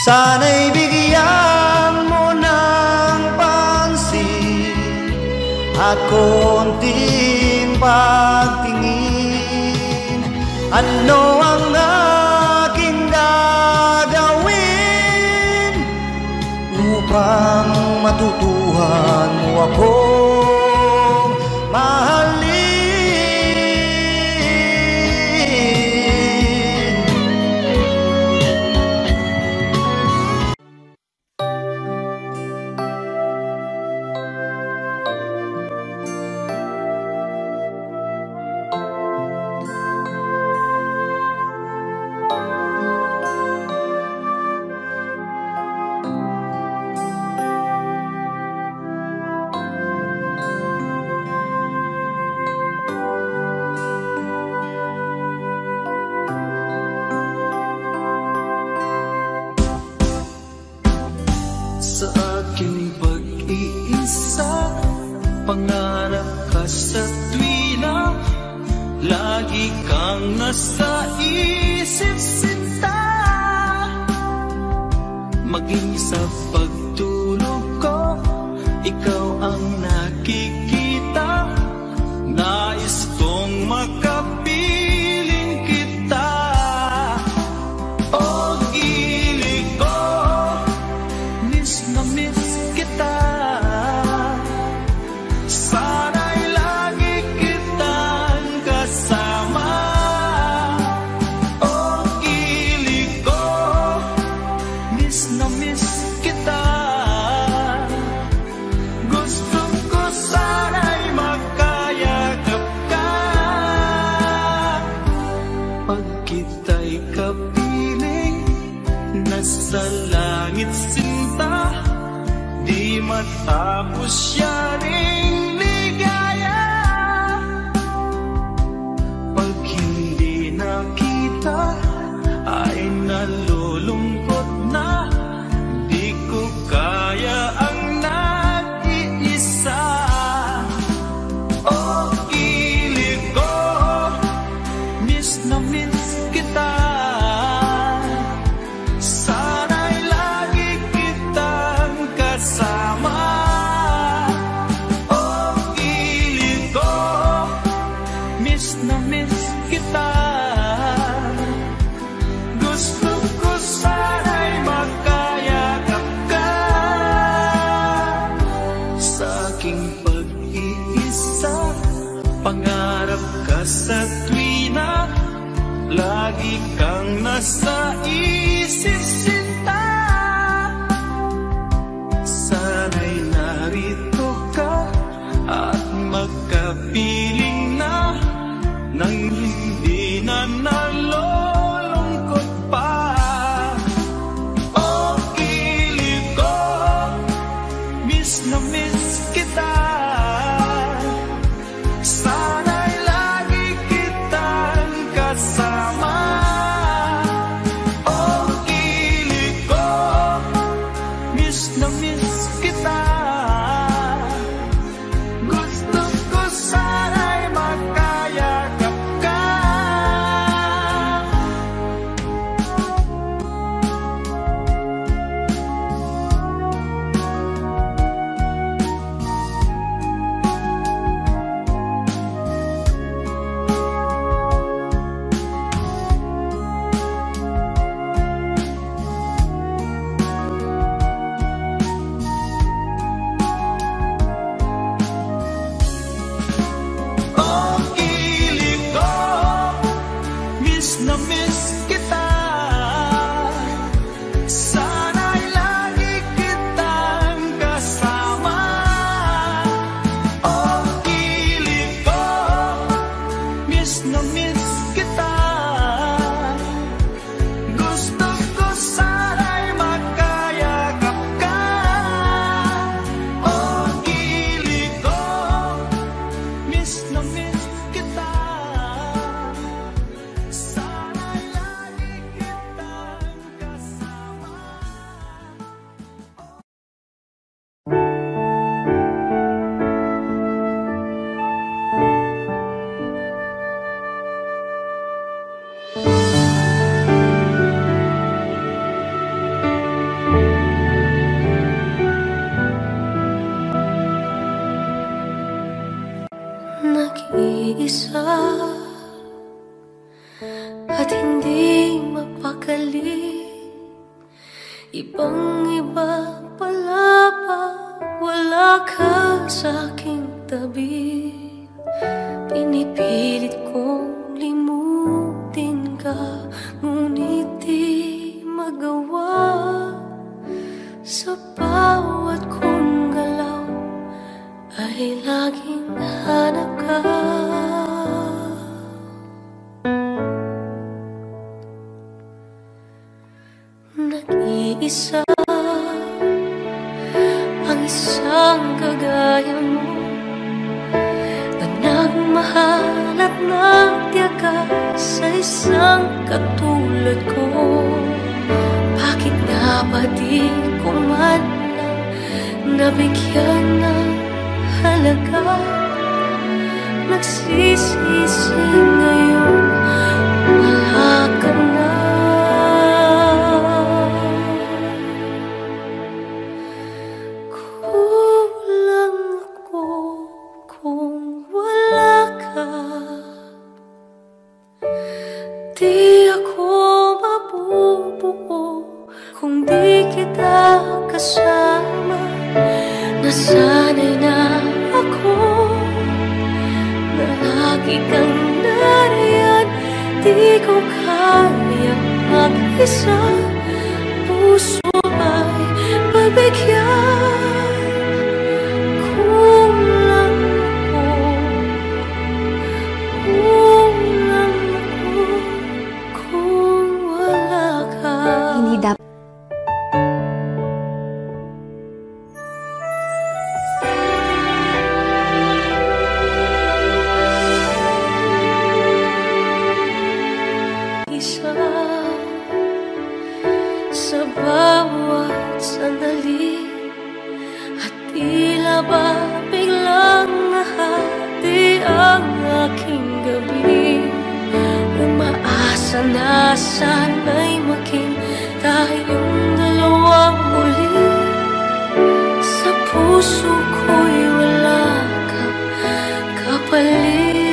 Sana'y bigyan mo ng pansin at konting pagtingin. Ano ang aking gagawin upang matutuhan mo ako mahalin? Sa aking pag-iisa, pangarap ka sa tuwina, lagi kang nasa isip sinta. Maging sa pagtulog ko, ikaw ang nakikita. Nais kong makapiling kita. O gilid ko, miss na miss kita. Sana'y lagi kitang kasama. O gilid ko, miss na miss kita. Gusto ko sana'y makayakap ka. Pag kita'y kapiling, nasa langit sinta, di matapos yaring ligaya. Pag hindi nakita, ay nalulungkot na, di ko kaya ang nag-iisa. O gilid ko, miss na miss kita. Sana'y lagi kitang kasama. O gilid ko, miss na miss kita. Gusto ko sana'y makayakap ka. Sa aking pag-iisa, pangarap ka sa tuwina, lagi kang nasa isip sinta. Sana'y narito ka at magkapiling na, nang hindi na nalulungkot pa. O gilid ko, miss na miss kita. Sana'y lagi kitang kasama. O Ibang-iba pala pag wala ka sa'king tabi. Pinipilit kong limutin ka, ngunit di magawa. Sa bawat kong galaw ay laging hanap ka. Nag-iisa ang isang kagaya mo na nagmahal at nagtiyaga sa isang katulad ko. Bakit nga ba di ko man lang nabigyan ng halaga? Nagsisisi ngayon wala ka na. Kulang ako kung wala ka. Di ako mabubuo kung di kita kasama. Nasanay na ako na lagi kang nariyan. Di ko kayang mag-isa. Puso ay pagbigyan. Kulang ako, kulang ako kung wala ka. Hindi dapat. Isa sa bawat sandali at tila ba biglang nahati ang aking gabi. Umaasa na sana'y maging tayong dalawang muli. Sa puso ko'y wala kang kapalit.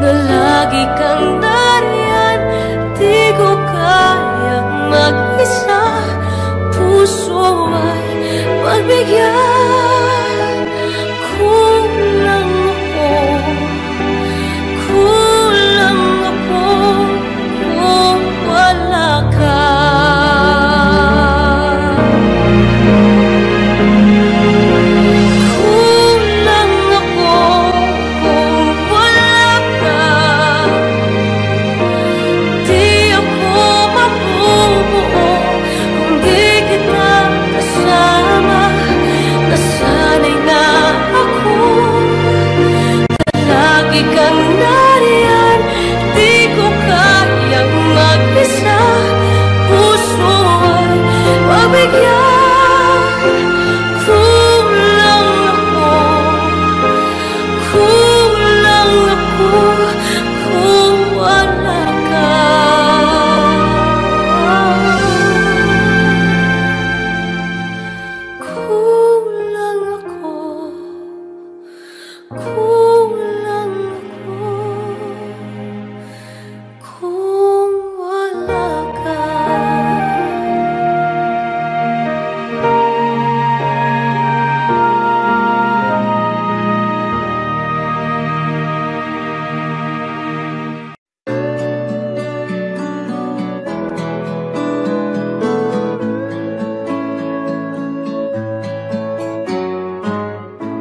Lagi kang nariyan, di ko kayang mag-isa. Puso ay pagbigyan. Kulang ako, kulang ako kung wala ka. Kang nariyan, di ko kayang mag-isa. Puso ay pagbigyan. Kulang ako, kulang ako kung wala ka. Kulang ako, kulang kung wala ka.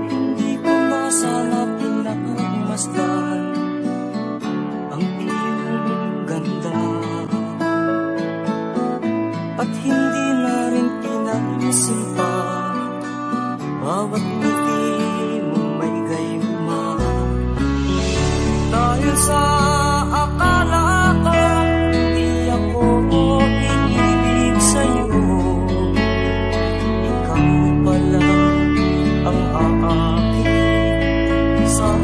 Hindi ko na sana pinagmasdan ang iyong ganda, at hindi na rin pinansin pa bawat ngiti mong may gayuma. Dahil sa akala ko hindi ako iibig sa'yo, ikaw pala ang aakit sa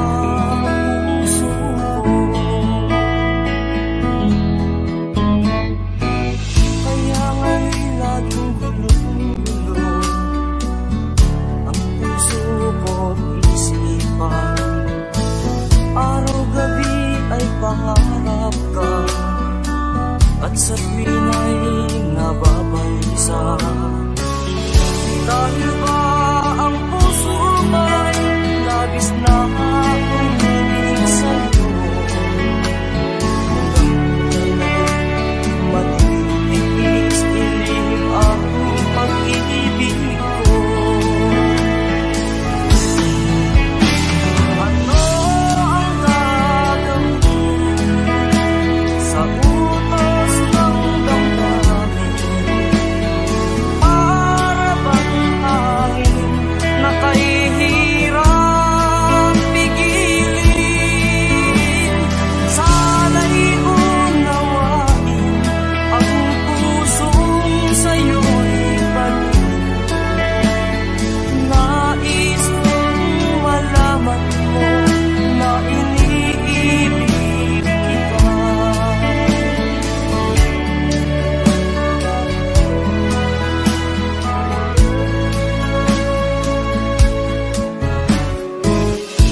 na iniibig kita.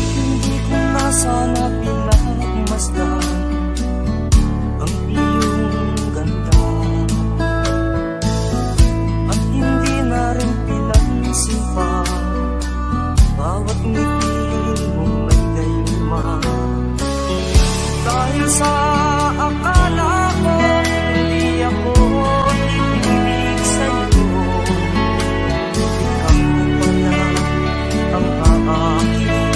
Hindi ko na sana pinagmasdan ang iyong ganda, at hindi na rin pinansin pa bawat ngiti mong may gayuma. Dahil sa akala ko hindi ako ibig sa'yo, ikaw pala ang aakit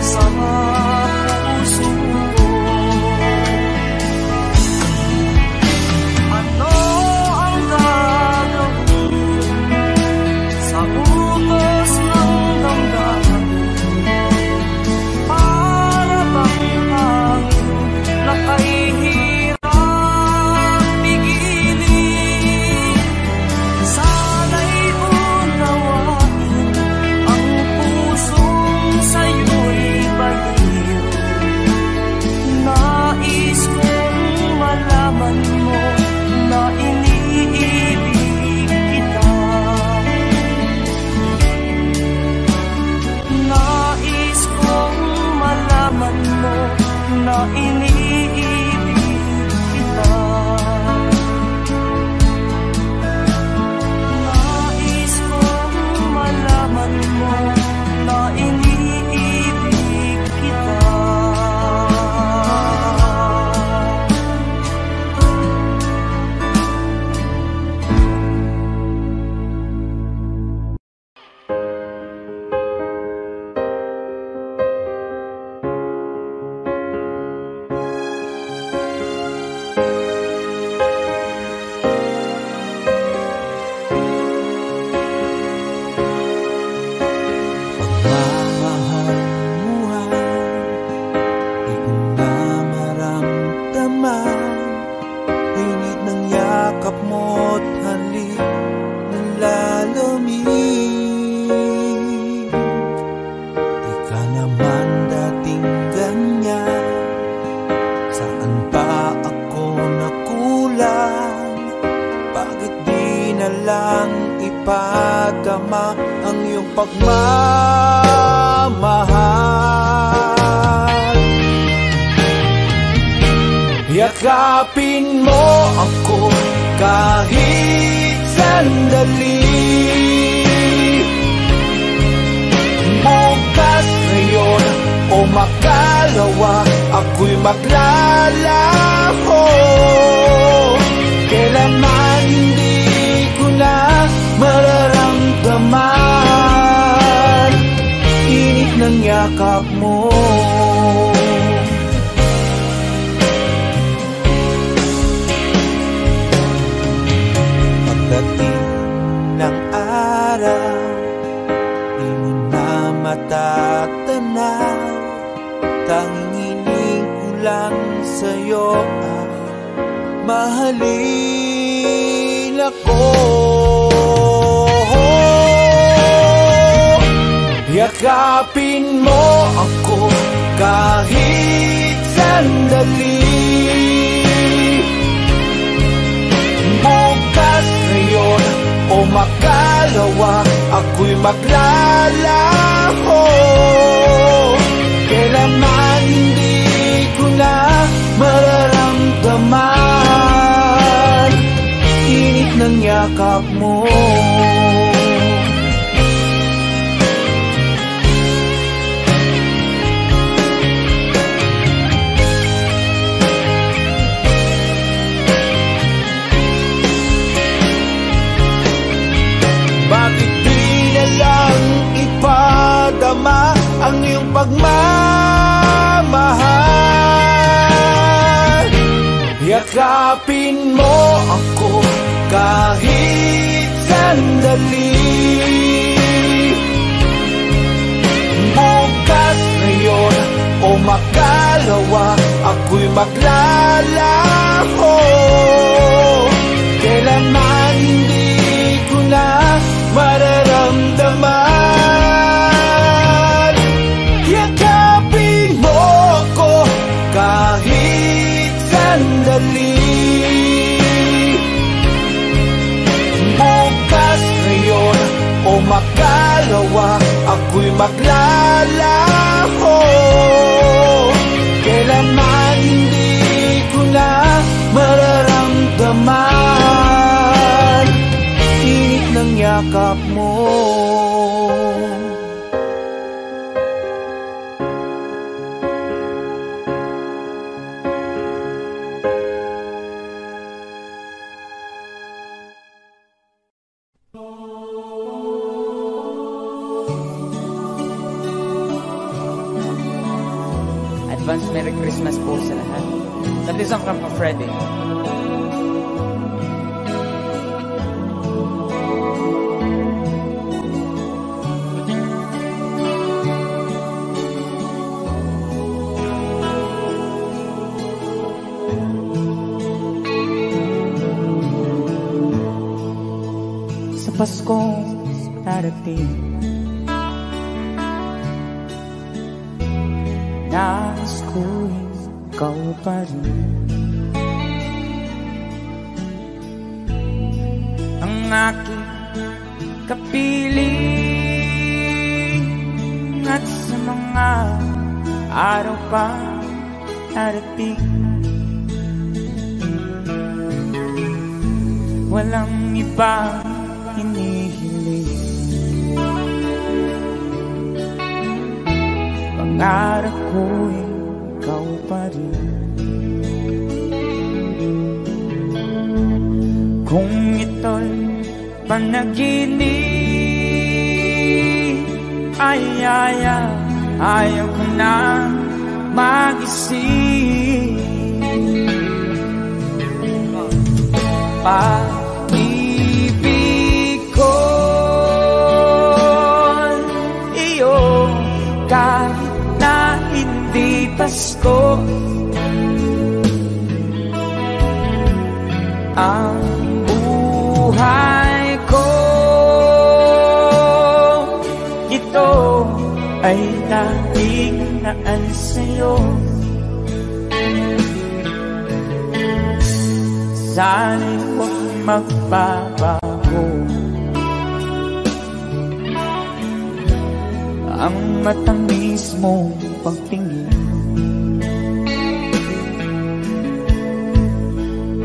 sa puso ko. Ano ang gagawin sa utos ng damdamin? Para bang hangin na kahihirap pigilin? Sana'y unawain ang pusong sa'yo'y baliw. Nais kong malaman mo na iniibig kita. Nais kong malaman mo na iniibig kita. Nais kong malaman mo na iniibig kita. Pagmamahal mo ay di ko na maramdaman. Init ng yakap mo't halik na lalamig. Di ka naman dating ganyan. Saan pa ako nakulang? Bakit di na lang ipadama ang iyong pagmamahal? Yakapin mo ako kahit sandali. Bukas, ngayon o makalawa, ako'y maglalaho. Kailanman hindi ko na mararamdaman init ng yakap mo. Pagdating ng araw, di mo na matatanaw. Tanging hiling ko lang sa'yo ay mahalin ako. Yakapin mo ako kahit sandali. Bukas, ngayon o makalawa, ako'y maglalaho. Kailanman hindi ko na mararamdaman init ng yakap mo. Bakit di na lang ipadama ang iyong pagmamahal? Yakapin mo ako kahit sandali. Bukas, ngayon o makalawa, ako'y maglalaho. Kailanman hindi ko na mararamdaman. Yakapin mo maglalaho. Kailanman hindi ko na mararamdaman init ng yakap mo. Advance Merry Christmas po sa lahat. That is from Freddy. Sa Paskong darating, nais ko'y ikaw pa rin ang aking kapiling. At sa mga araw pa darating, walang ibang hinihiling. Pangarap ko'y ikaw pa rin. Kung ito'y panaginip, ay ayaw ko na mag-isip. Pag-ibig ko'y iyo, kahit na hindi Pasko. Ang buhay ko, ito ay laging naan sa'yo. Sana'y huwag magbabago ang matamis mong pagtingin.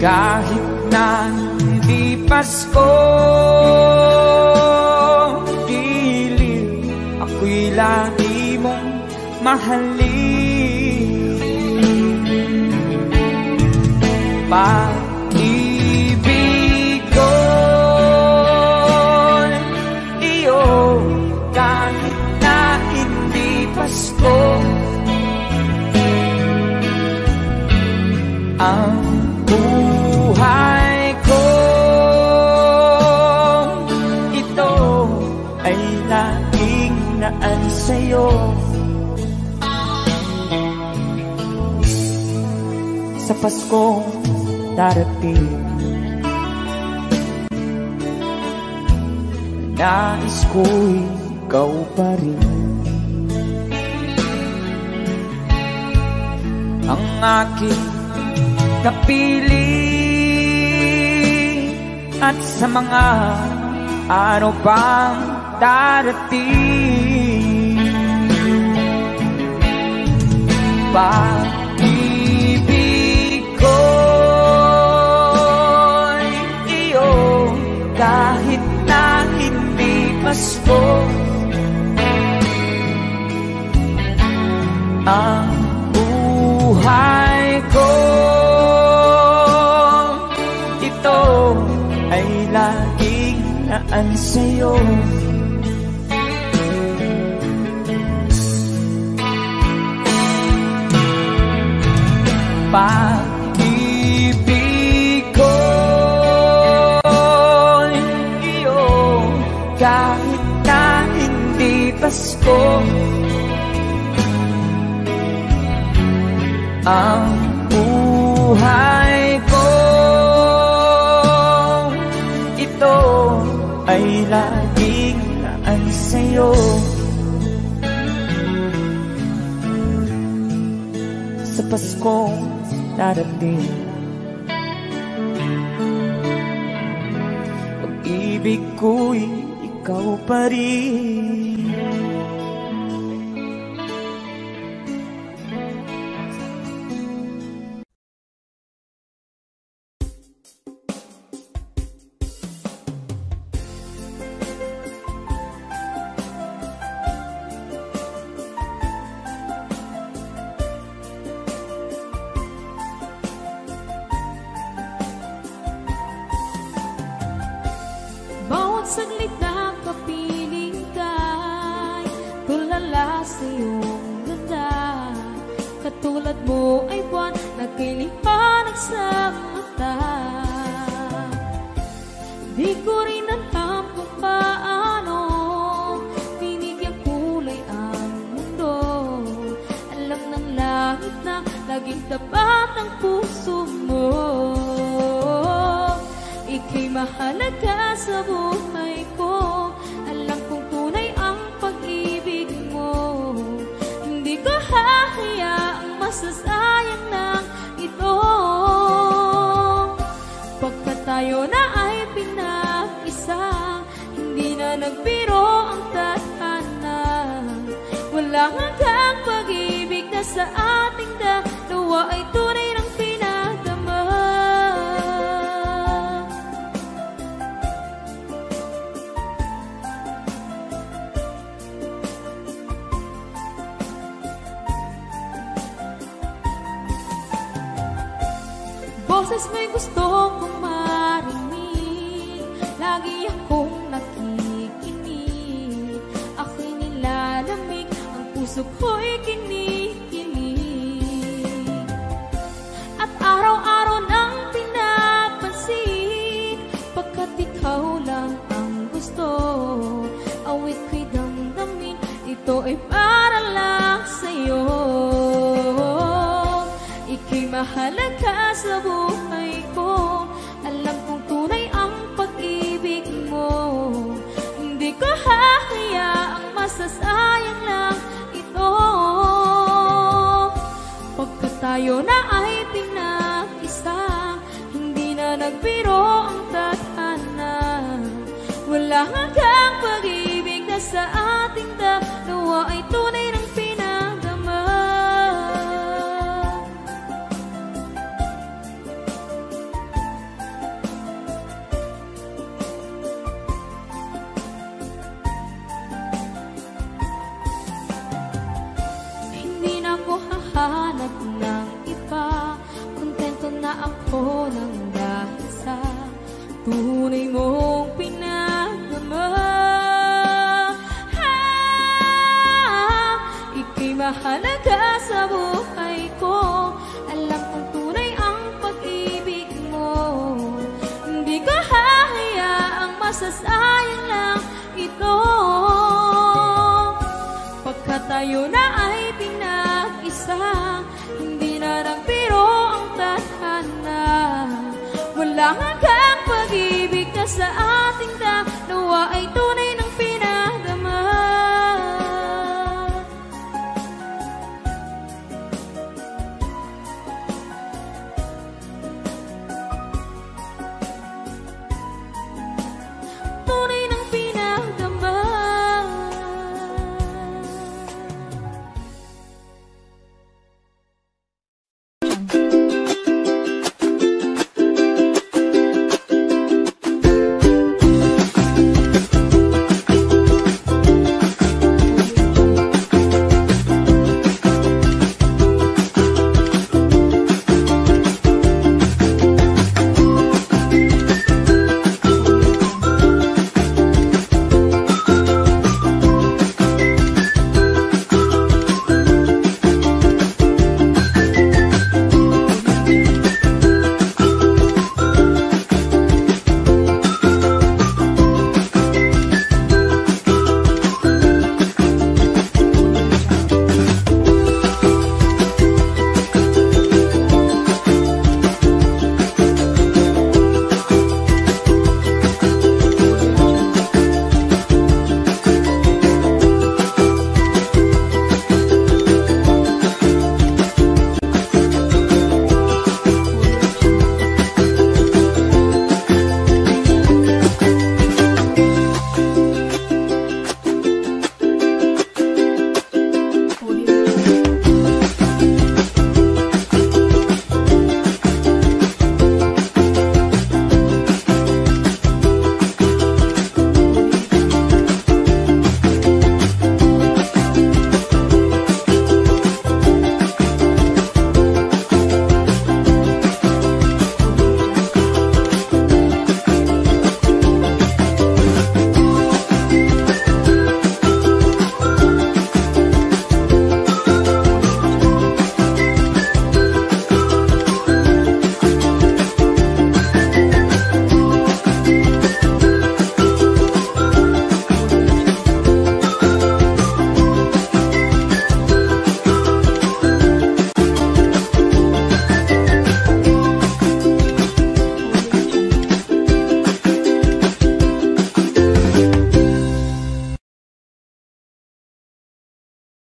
Kahit na hindi Pasko, giliw, ako'y lagi mong mahalin. Pag-ibig ko'y iyo, kahit na hindi Pasko. Ang buhay ko, ito ay laging naan sa'yo. Sa Paskong darating, nais ko'y ikaw pa rin ang aking kapiling. At sa mga araw pang darating, pag-ibig ko'y iyo, kahit na hindi Pasko. Ang buhay ko, ito ay laging naan sa'yo. Pag-ibig ko'y iyo, kahit na hindi Pasko. Ang buhay ko, ito ay laging naan sa'yo. Sa Paskong darating, pag-ibig ko'y ikaw pa rin. tulad mo ay buwan na kay liwanag sa mata. Di ko rin alam kung paano binigyan kulay ang mundo. Alam ng langit na laging tapat ang puso mo. Ika'y mahalaga sa buhay ko. Alam kong tunay ang pag-ibig mo. Hindi ko hahayaang masasayang ng ito. Pagkat tayo na ay pinag-isa, hindi na nagbiro ang tadhana. Walang hanggang pag-ibig na sa ating dalawa ay tunay ng pinagdama. Boses mo'y gusto kong marinig, lagi akong nakikinig. Ako'y nilalamig, ang puso ko'y kinikinig. At araw-araw nang pinapansin, pagkat ikaw lang ang gusto. Awit ko'y damdamin, ito ay para lang sa'yo. Ika'y mahalaga sa buhay ko. Alam kong tunay ang pag-ibig mo. Hindi ko hahayaang masasayang lang ito. Pagkat tayo na ay pinag-isa, hindi na nagbiro ang tadhana. Wala hanggang pag-ibig na sa ating dalawa ay tunay ng pinagdama. Hindi na ako hahanap ng iba, kontento na ako ng dahil sa tunay mong pinagdama. Ika'y mahalaga sa buhay ko. Alam kong tunay ang pag-ibig mo. Hindi ko hahayaang masasayang lang ito. Pagkat tayo na ay pinag-isa, hindi na nagbiro ang tadhana. Wala hanggang pag-ibig na sa ating dalawa ay tunay